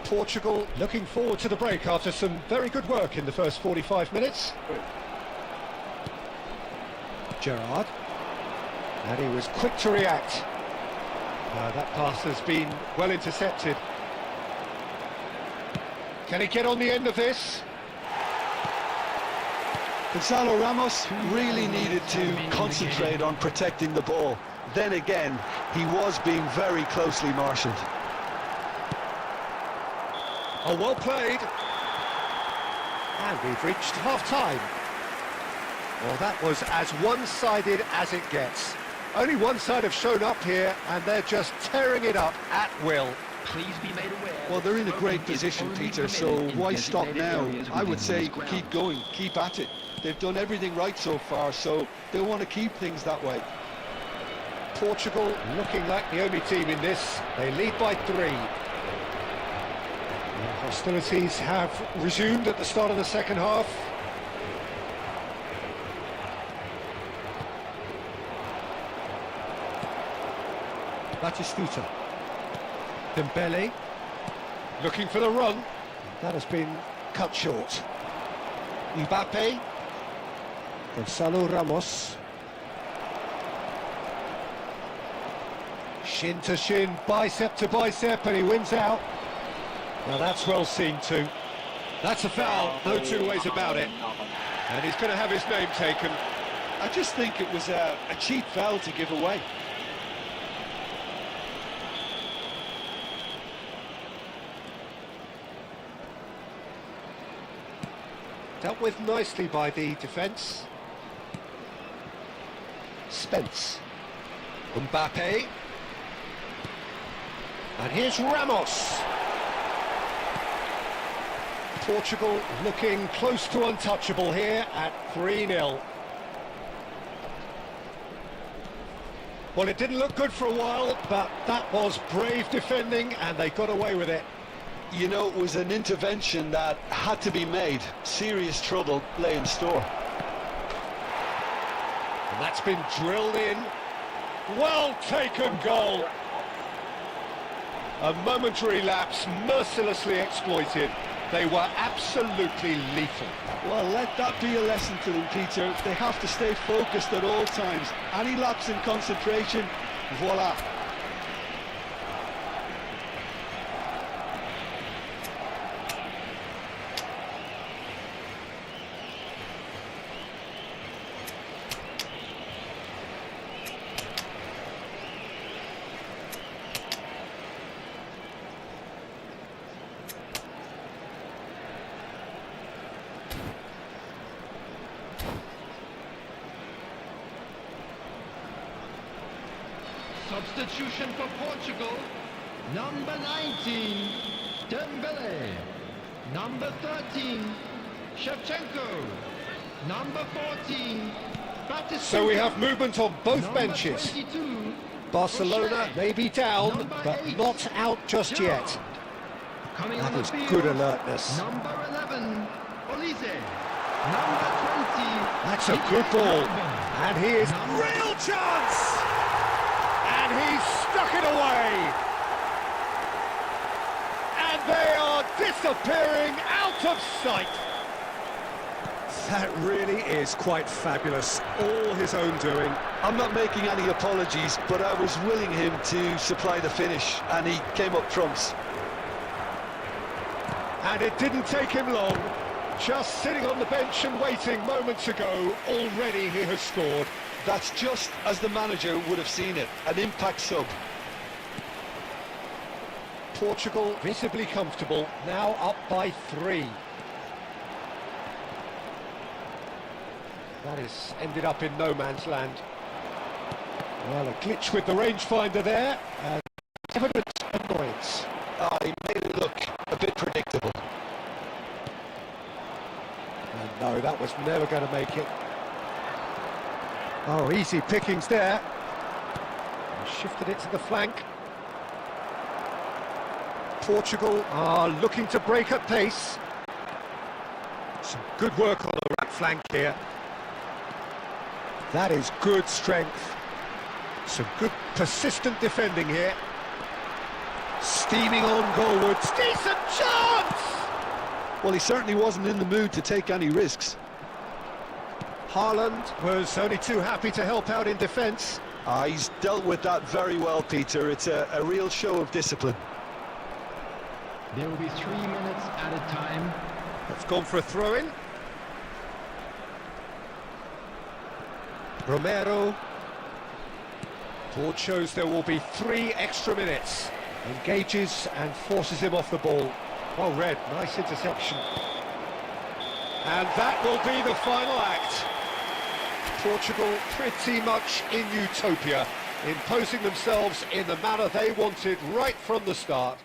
Speaker 2: Portugal looking forward to the break after some very good work in the first 45 minutes. Gerrard. And he was quick to react. That pass has been well intercepted. Can he get on the end of this?
Speaker 3: Gonzalo Ramos really needed to concentrate on protecting the ball. Then again, he was being very closely marshalled.
Speaker 2: Oh, well played. And we've reached half-time. Well, that was as one-sided as it gets. Only one side have shown up here, and they're just tearing it up at will.
Speaker 5: Please be made aware.
Speaker 3: Well, they're in a great position, Peter, so why stop now? I would say keep going, keep at it. They've done everything right so far, so they want to keep things that way.
Speaker 2: Portugal looking like the only team in this. They lead by 3. Hostilities have resumed at the start of the second half. Batistuta. Dembele. Looking for the run. That has been cut short. Mbappe. Gonzalo Ramos. Shin to shin, bicep to bicep, and he wins out. Now that's well seen too. That's a foul, no two ways about it. And he's going to have his name taken.
Speaker 3: I just think it was a cheap foul to give away.
Speaker 2: Dealt with nicely by the defence. Spence. Mbappe. And here's Ramos. Portugal looking close to untouchable here at 3-0. Well, it didn't look good for a while, but that was brave defending and they got away with it.
Speaker 3: You know, it was an intervention that had to be made. Serious trouble lay in store.
Speaker 2: And that's been drilled in. Well taken goal. A momentary lapse mercilessly exploited. They were absolutely lethal.
Speaker 3: Well, let that be a lesson to them, Peter. They have to stay focused at all times. Any lapse in concentration, voila.
Speaker 4: Substitution for Portugal. Number 19, Dembele. Number 13, Shevchenko. Number 14, Batistuta.
Speaker 2: So we have movement on both
Speaker 4: Number
Speaker 2: benches.
Speaker 4: 22,
Speaker 2: Barcelona may be down,
Speaker 4: Number
Speaker 2: but
Speaker 4: 8,
Speaker 2: not out just yet.
Speaker 4: Coming
Speaker 2: That
Speaker 4: on the
Speaker 2: was
Speaker 4: field,
Speaker 2: good alertness.
Speaker 4: Number 11, Olise. Number 20.
Speaker 2: That's a good ball.
Speaker 4: Robben.
Speaker 2: And he is
Speaker 4: Number-
Speaker 2: real chance! And he's stuck it away! And they are disappearing out of sight! That really is quite fabulous. All his own doing.
Speaker 3: I'm not making any apologies, but I was willing him to supply the finish, and he came up trumps.
Speaker 2: And it didn't take him long. Just sitting on the bench and waiting moments ago, already he has scored.
Speaker 3: That's just as the manager would have seen it, an impact sub.
Speaker 2: Portugal visibly comfortable, now up by 3. That has ended up in no man's land. Well, a glitch with the rangefinder there, and evident annoyance.
Speaker 3: He made it look a bit predictable.
Speaker 2: And no, that was never going to make it. Oh, easy pickings there. And shifted it to the flank. Portugal are looking to break at pace. Some good work on the right flank here. That is good strength. Some good persistent defending here. Steaming on goalwards. Decent chance!
Speaker 3: Well, he certainly wasn't in the mood to take any risks.
Speaker 2: Haaland was only too happy to help out in defence.
Speaker 3: He's dealt with that very well, Peter. It's a real show of discipline.
Speaker 4: There will be 3 minutes at a time.
Speaker 2: That's gone for a throw-in. Romero. Board shows there will be 3 extra minutes. Engages and forces him off the ball. Well read, nice interception. And that will be the final act. Portugal pretty much in utopia, imposing themselves in the manner they wanted right from the start.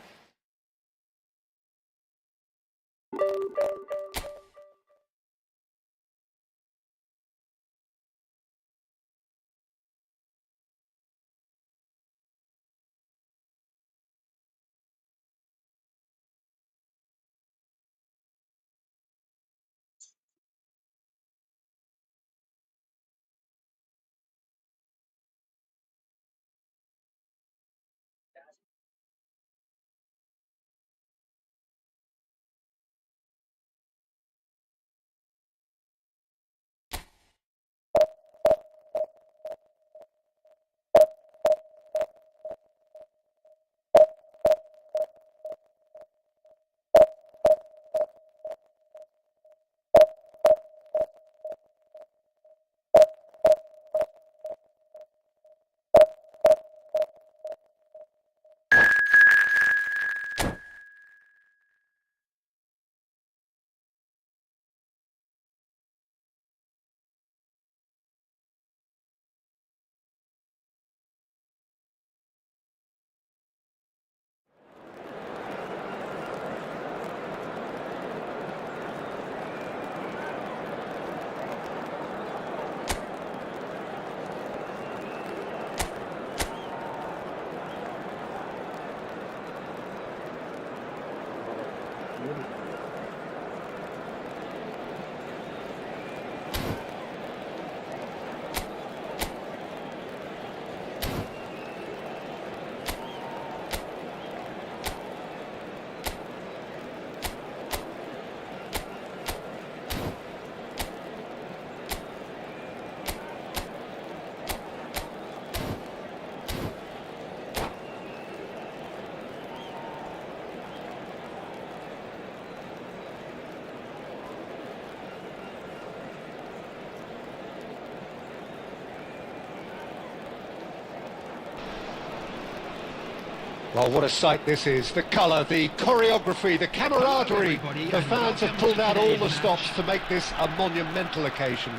Speaker 2: Well, what a sight this is. The colour, the choreography, the camaraderie. The fans have pulled out all the stops to make this a monumental occasion.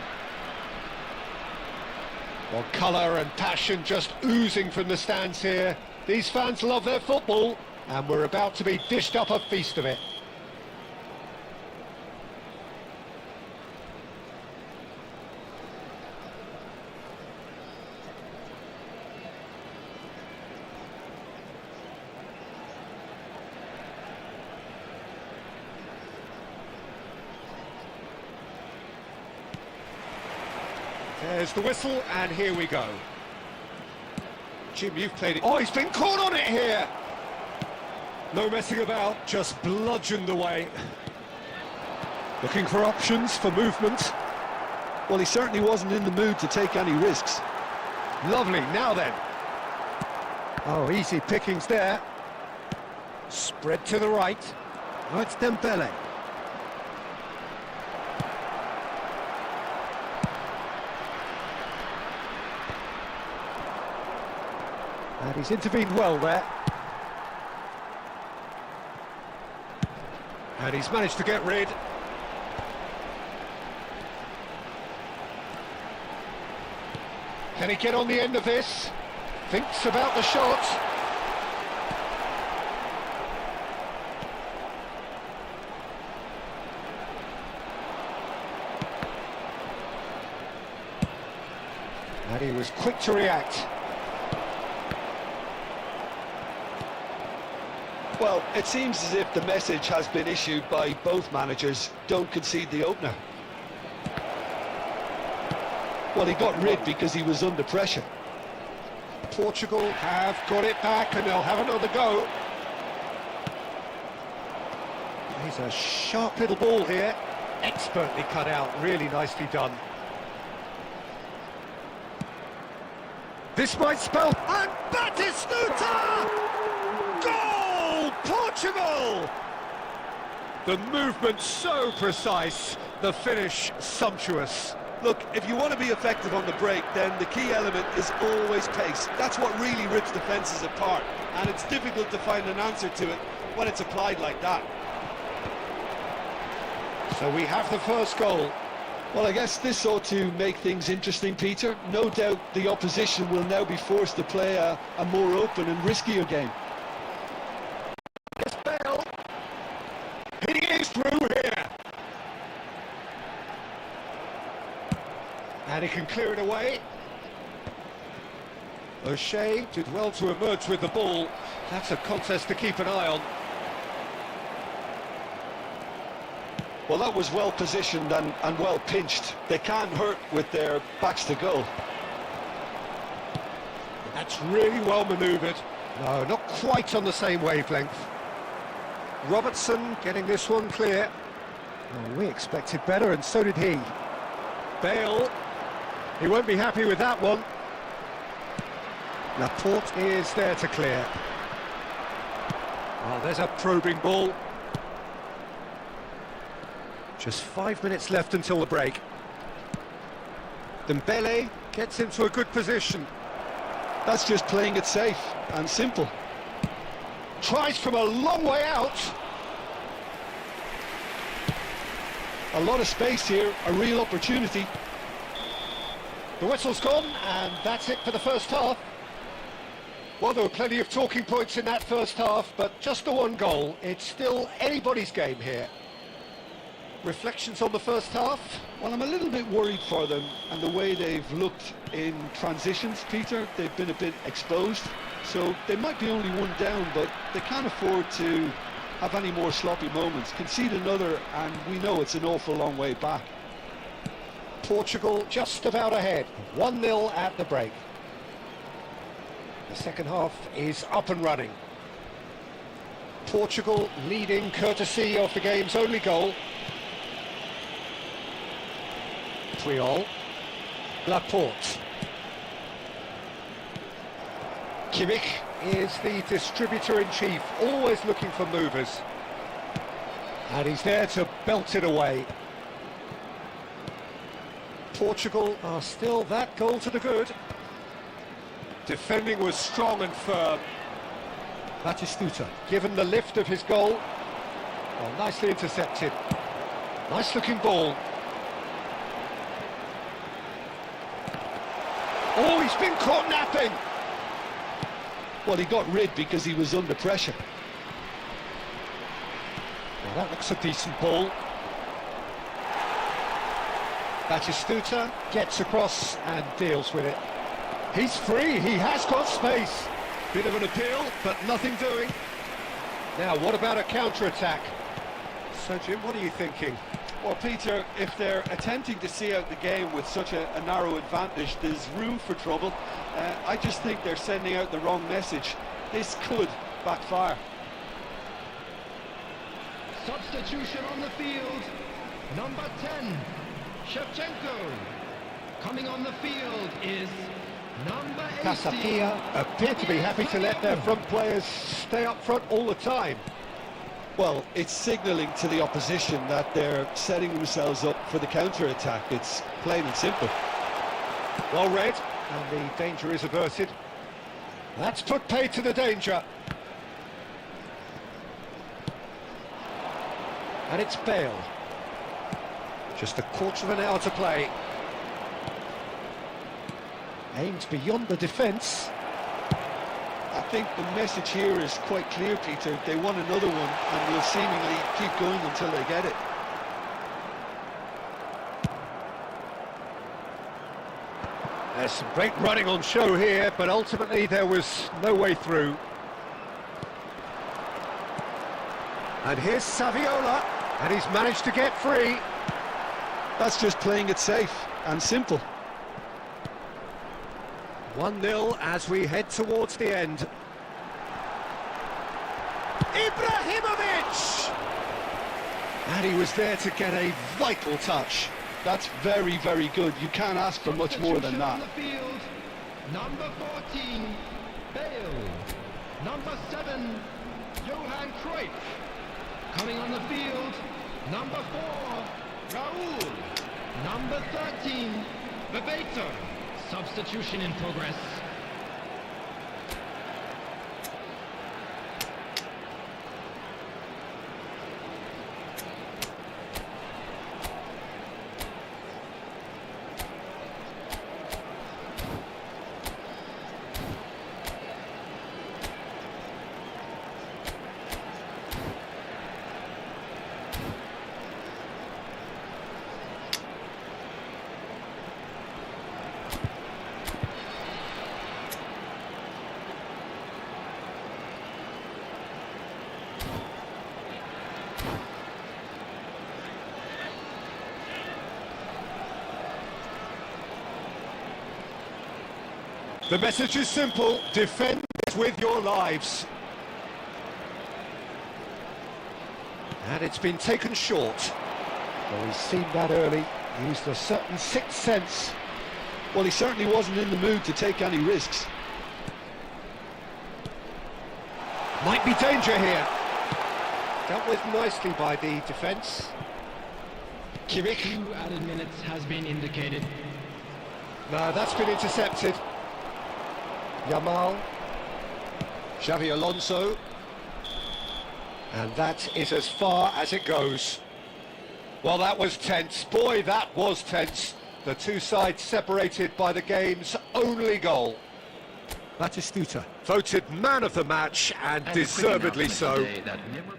Speaker 2: Well, colour and passion just oozing from the stands here. These fans love their football, and we're about to be dished up a feast of it. There's the whistle, and here we go. Jim, you've played it. Oh, he's been caught on it here! No messing about, just bludgeoned away. Looking for options, for movement.
Speaker 3: Well, he certainly wasn't in the mood to take any risks.
Speaker 2: Lovely, now then. Oh, easy pickings there. Spread to the right. Oh, it's Dembele. And he's intervened well there. And he's managed to get rid. Can he get on the end of this? Thinks about the shot. And he was quick to react.
Speaker 3: Well, it seems as if the message has been issued by both managers: don't concede the opener. Well, he got rid because he was under pressure.
Speaker 2: Portugal have got it back and they'll have another go. He's a sharp little ball here. Expertly cut out, really nicely done. This might spell... And Batistuta! Goal! Portugal! The movement so precise, the finish sumptuous.
Speaker 3: Look, if you want to be effective on the break, then the key element is always pace. That's what really rips defences apart, and it's difficult to find an answer to it when it's applied like that.
Speaker 2: So we have the first goal.
Speaker 3: Well, I guess this ought to make things interesting, Peter. No doubt the opposition will now be forced to play a more open and riskier game.
Speaker 2: It's Bale. He is through here. And he can clear it away. O'Shea did well to emerge with the ball. That's a contest to keep an eye on.
Speaker 3: Well, that was well positioned and well pinched. They can't hurt with their backs to goal.
Speaker 2: That's really well manoeuvred. No, not quite on the same wavelength. Robertson getting this one clear. Oh, we expected better, and so did he. Bale. He won't be happy with that one. Laporte is there to clear. Oh, there's a probing ball. Just 5 minutes left until the break. Dembele gets into a good position.
Speaker 3: That's just playing it safe and simple.
Speaker 2: Tries from a long way out.
Speaker 3: A lot of space here, a real opportunity.
Speaker 2: The whistle's gone, and that's it for the first half. Well, there were plenty of talking points in that first half, but just the one goal. It's still anybody's game here. Reflections on the first half?
Speaker 3: Well, I'm a little bit worried for them and the way they've looked in transitions, Peter. They've been a bit exposed, so they might be only one down, but they can't afford to have any more sloppy moments. Concede another, and we know it's an awful long way back.
Speaker 2: Portugal just about ahead, 1-0 at the break. The second half is up and running. Portugal leading courtesy of the game's only goal. Puyol. Laporte. Kimmich is the distributor-in-chief, always looking for movers. And he's there to belt it away. Portugal are still that goal to the good. Defending was strong and firm. Batistuta, given the lift of his goal. Well, nicely intercepted. Nice looking ball. Oh, he's been caught napping.
Speaker 3: Well, he got rid because he was under pressure.
Speaker 2: Well, that looks a decent ball. Batistuta gets across and deals with it. He's free, he has got space. Bit of an appeal, but nothing doing. Now, what about a counter-attack? So, Jim, what are you thinking?
Speaker 3: Well, Peter, if they're attempting to see out the game with such a narrow advantage, there's room for trouble. I just think they're sending out the wrong message. This could backfire.
Speaker 4: Substitution on the field. Number 10, Shevchenko. Coming on the field is number 18.
Speaker 2: Casapia appear to be happy to let their front players stay up front all the time.
Speaker 3: Well, it's signalling to the opposition that they're setting themselves up for the counter-attack. It's plain and simple.
Speaker 2: Well read, and the danger is averted. That's put paid to the danger. And it's Bale. Just a quarter of an hour to play. Aims beyond the defence.
Speaker 3: I think the message here is quite clear, Peter. They want another one and will seemingly keep going until they get it.
Speaker 2: There's some great running on show here, but ultimately there was no way through. And here's Saviola, and he's managed to get free.
Speaker 3: That's just playing it safe and simple.
Speaker 2: 1-0 as we head towards the end. Ibrahimovic! And he was there to get a vital touch.
Speaker 3: That's very, very good. You can't ask for much more than that.
Speaker 4: On the field, number 14, Bale. Number 7, Johan Cruyff. Coming on the field, number 4, Raul. Number 13, Bebeto. Substitution in progress.
Speaker 2: The message is simple: defend with your lives. And it's been taken short. Well, he's seen that early, used a certain sixth sense.
Speaker 3: Well, he certainly wasn't in the mood to take any risks.
Speaker 2: Might be danger here. Dealt with nicely by the defence. Kimmich.
Speaker 4: 2 added minutes has been indicated.
Speaker 2: No, that's been intercepted. Yamal. Xavi Alonso. And that is as far as it goes. Well, that was tense. Boy, that was tense. The two sides separated by the game's only goal. Batistuta, voted man of the match, and
Speaker 5: And
Speaker 2: deservedly so.
Speaker 5: today that never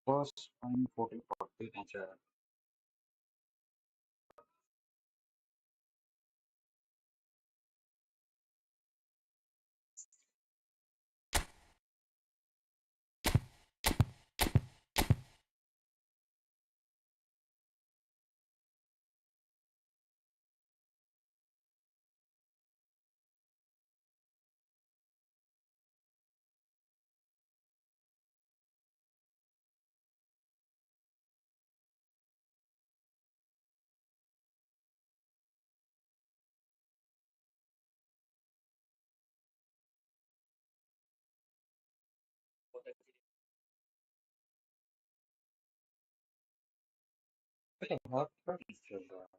Speaker 1: First, I'm voting for the teacher. बहुत चल रहा है।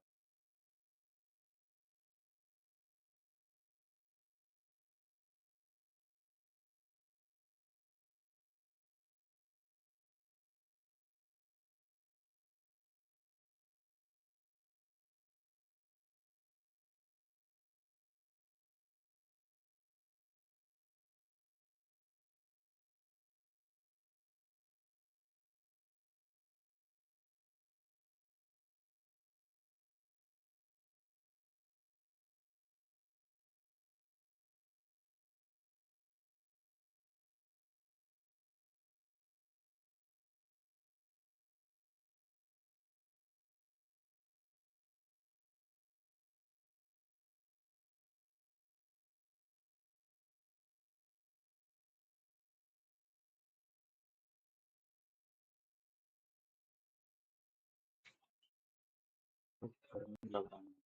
Speaker 1: लग रहा है।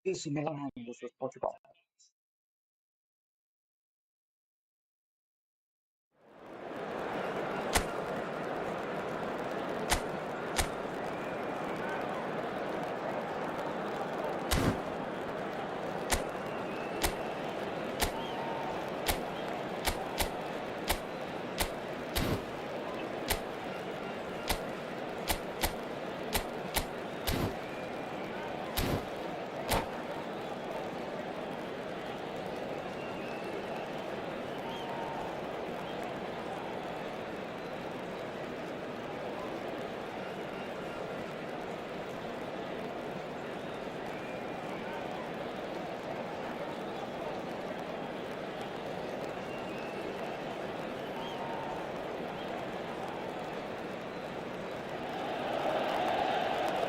Speaker 1: AC Milan versus Portugal.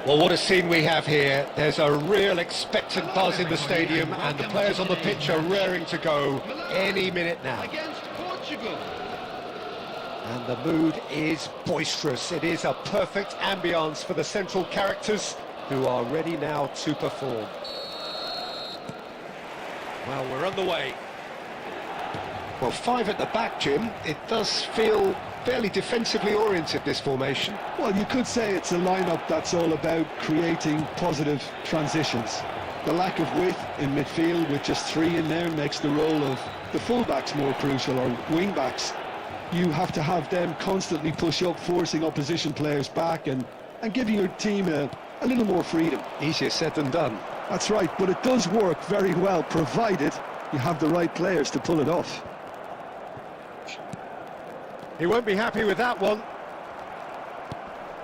Speaker 2: Well, what a scene we have here. There's a real expectant buzz in the stadium, and the players on the pitch are raring to go any minute now.
Speaker 4: Against Portugal.
Speaker 2: And the mood is boisterous. It is a perfect ambience for the central characters who are ready now to perform. Well, we're on the way. Well, five at the back, Jim. It does feel fairly defensively oriented, this formation.
Speaker 3: Well, you could say it's a lineup that's all about creating positive transitions. The lack of width in midfield with just three in there makes the role of the fullbacks more crucial, or wing-backs. You have to have them constantly push up, forcing opposition players back and giving your team a little more freedom.
Speaker 2: Easier said than done.
Speaker 3: That's right, but it does work very well, provided you have the right players to pull it off.
Speaker 2: He won't be happy with that one.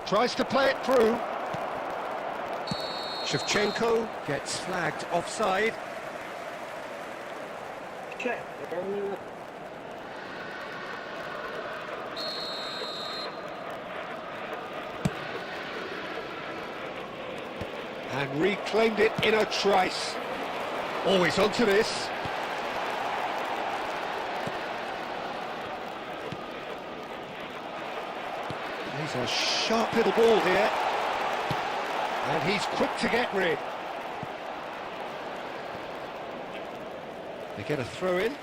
Speaker 2: Tries to play it through. Shevchenko gets flagged offside.
Speaker 1: Okay.
Speaker 2: And reclaimed it in a trice. Always onto this. He's a sharp little ball here. And he's quick to get rid. They get a throw in.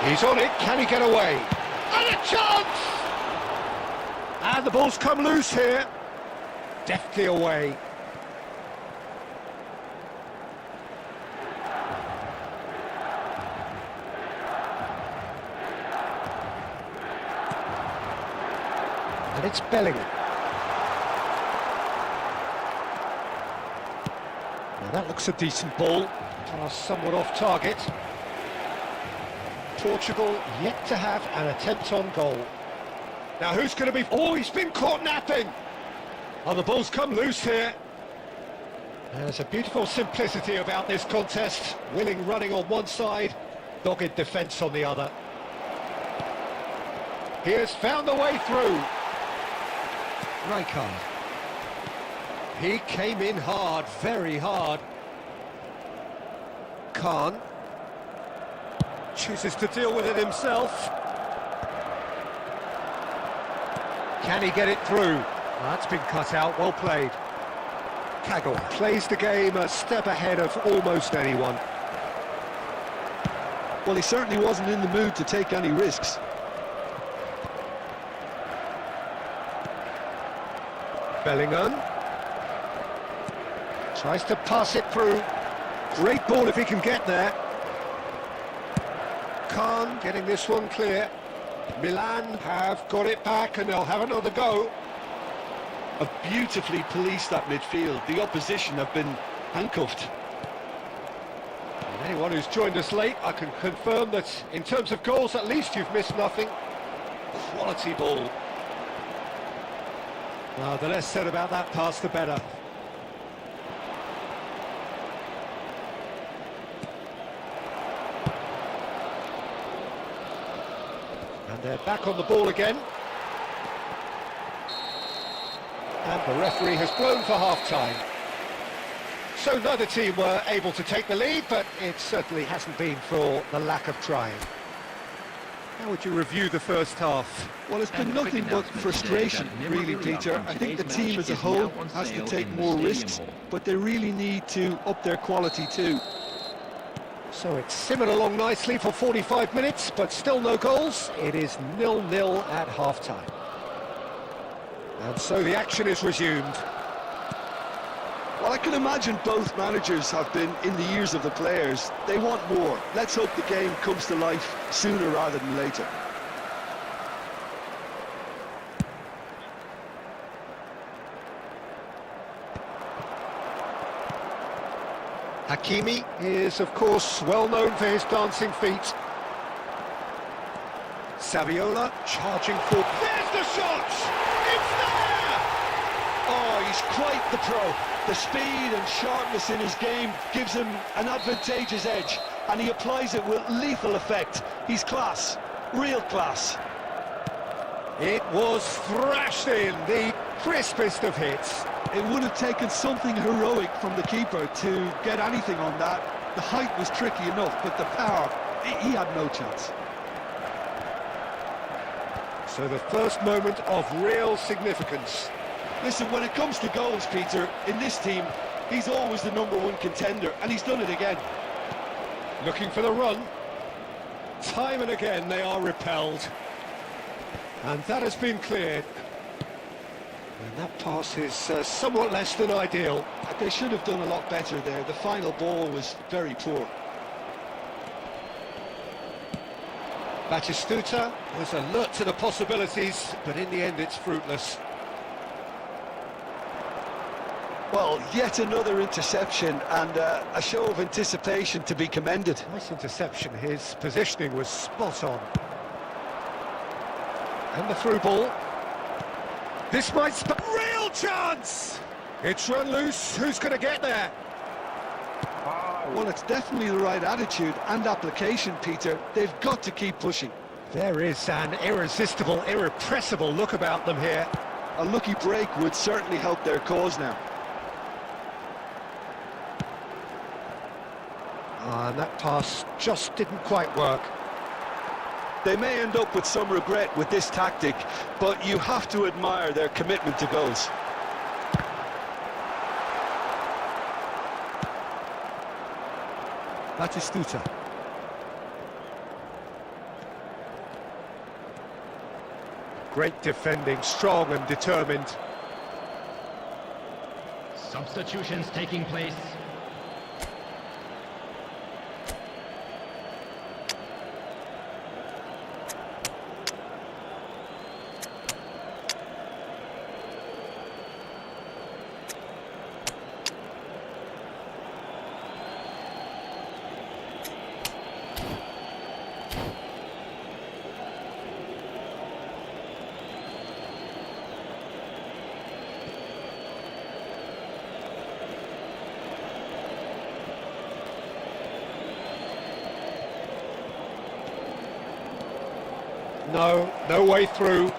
Speaker 2: He's on it, can he get away? And a chance! And the ball's come loose here. Deftly away. And it's Bellingham. Now that looks a decent ball. Pass somewhat off target. Portugal yet to have an attempt on goal. Now who's going to be... Oh, he's been caught napping! Oh, the ball's come loose here. There's a beautiful simplicity about this contest. Willing running on one side, dogged defence on the other. He has found the way through. Rijkaard. He came in hard, very hard. Khan chooses to deal with it himself. Can he get it through? That's been cut out, well played. Kagawa plays the game a step ahead of almost anyone.
Speaker 3: Well, he certainly wasn't in the mood to take any risks.
Speaker 2: Bellingham tries to pass it through. Great ball if he can get there. Khan getting this one clear. Milan have got it back and they'll have another go.
Speaker 3: Have beautifully policed that midfield. The opposition have been handcuffed.
Speaker 2: And anyone who's joined us late, I can confirm that in terms of goals, at least you've missed nothing. Quality ball. Well, the less said about that pass, the better. And they're back on the ball again. And the referee has blown for half-time. So neither team were able to take the lead, but it certainly hasn't been for the lack of trying. How would you review the first half?
Speaker 3: Well, it's been
Speaker 5: And a quick
Speaker 3: nothing but
Speaker 5: announcement
Speaker 3: frustration,
Speaker 5: today that
Speaker 3: really,
Speaker 5: memorabilia
Speaker 3: Peter.
Speaker 5: from
Speaker 3: I think the
Speaker 5: today's
Speaker 3: team
Speaker 5: match
Speaker 3: as a
Speaker 5: is
Speaker 3: whole
Speaker 5: now on
Speaker 3: has to
Speaker 5: sale
Speaker 3: take
Speaker 5: in the
Speaker 3: more
Speaker 5: Stadium
Speaker 3: risks,
Speaker 5: Hall.
Speaker 3: but they really need to up their quality too.
Speaker 2: So it's simmered along nicely for 45 minutes, but still no goals. It is 0-0 at half-time. And so the action is resumed.
Speaker 3: Well, I can imagine both managers have been in the ears of the players. They want more. Let's hope the game comes to life sooner rather than later.
Speaker 2: Hakimi is, of course, well known for his dancing feet. Saviola charging forward. There's the shot! It's there!
Speaker 3: Oh, he's quite the pro. The speed and sharpness in his game gives him an advantageous edge, and he applies it with lethal effect. He's class, real class.
Speaker 2: It was thrashed in, the crispest of hits.
Speaker 3: It would have taken something heroic from the keeper to get anything on that. The height was tricky enough, but the power, he had no chance.
Speaker 2: So the first moment of real significance.
Speaker 3: Listen, when it comes to goals, Peter, in this team, he's always the #1 contender, and he's done it again.
Speaker 2: Looking for the run. Time and again they are repelled. And that has been cleared. And that pass is somewhat less than ideal.
Speaker 3: They should have done a lot better there. The final ball was very poor.
Speaker 2: Batistuta was alert to the possibilities, but in the end it's fruitless.
Speaker 3: Well, yet another interception and a show of anticipation to be commended.
Speaker 2: Nice interception, his positioning was spot on. And the through ball. This might real chance! It's run loose, who's going to get there?
Speaker 3: Well, it's definitely the right attitude and application, Peter. They've got to keep pushing.
Speaker 2: There is an irresistible, irrepressible look about them here.
Speaker 3: A lucky break would certainly help their cause now.
Speaker 2: And that pass just didn't quite work.
Speaker 3: They may end up with some regret with this tactic, but you have to admire their commitment to goals.
Speaker 2: Batistuta. Great defending, strong and determined.
Speaker 4: Substitutions taking place.
Speaker 2: No way through.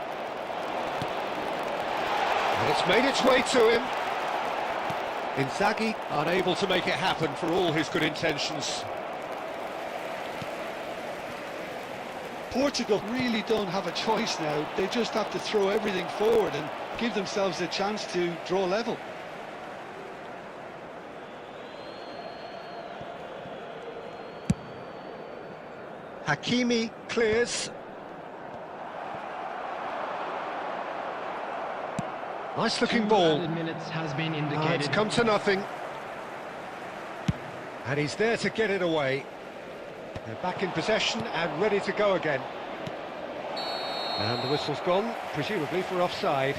Speaker 2: And it's made its way to him. Inzaghi unable to make it happen for all his good intentions.
Speaker 3: Portugal really don't have a choice now. They just have to throw everything forward and give themselves a chance to draw level.
Speaker 2: Hakimi clears. Nice looking ball.
Speaker 4: 2 minutes has been
Speaker 2: It's
Speaker 4: indicated.
Speaker 2: come to nothing. And he's there to get it away. They're back in possession and ready to go again. And the whistle's gone, presumably for offside.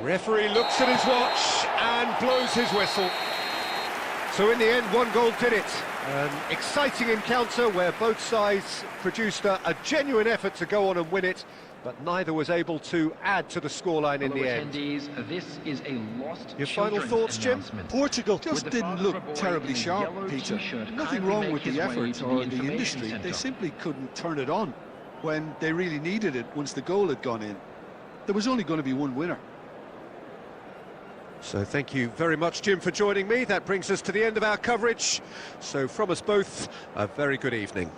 Speaker 2: Referee looks at his watch and blows his whistle. So in the end, one goal did it. An exciting encounter where both sides produced a genuine effort to go on and win it, but neither was able to add to the scoreline in the end.
Speaker 5: Attendees, this is a lost
Speaker 2: Your final
Speaker 5: children's
Speaker 2: thoughts, Jim?
Speaker 5: announcement.
Speaker 3: Portugal just
Speaker 5: With the
Speaker 3: didn't
Speaker 5: father
Speaker 3: look
Speaker 5: of a boy
Speaker 3: terribly
Speaker 5: in a
Speaker 3: sharp,
Speaker 5: yellow
Speaker 3: Peter.
Speaker 5: t-shirt
Speaker 3: Nothing
Speaker 5: kindly
Speaker 3: wrong
Speaker 5: make
Speaker 3: with
Speaker 5: his
Speaker 3: the
Speaker 5: way
Speaker 3: effort
Speaker 5: to
Speaker 3: or the
Speaker 5: information
Speaker 3: industry. They
Speaker 5: centre.
Speaker 3: simply couldn't turn it on when they really needed it once the goal had gone in. There was only going to be one winner.
Speaker 2: So thank you very much, Jim, for joining me. That brings us to the end of our coverage. So from us both, a very good evening.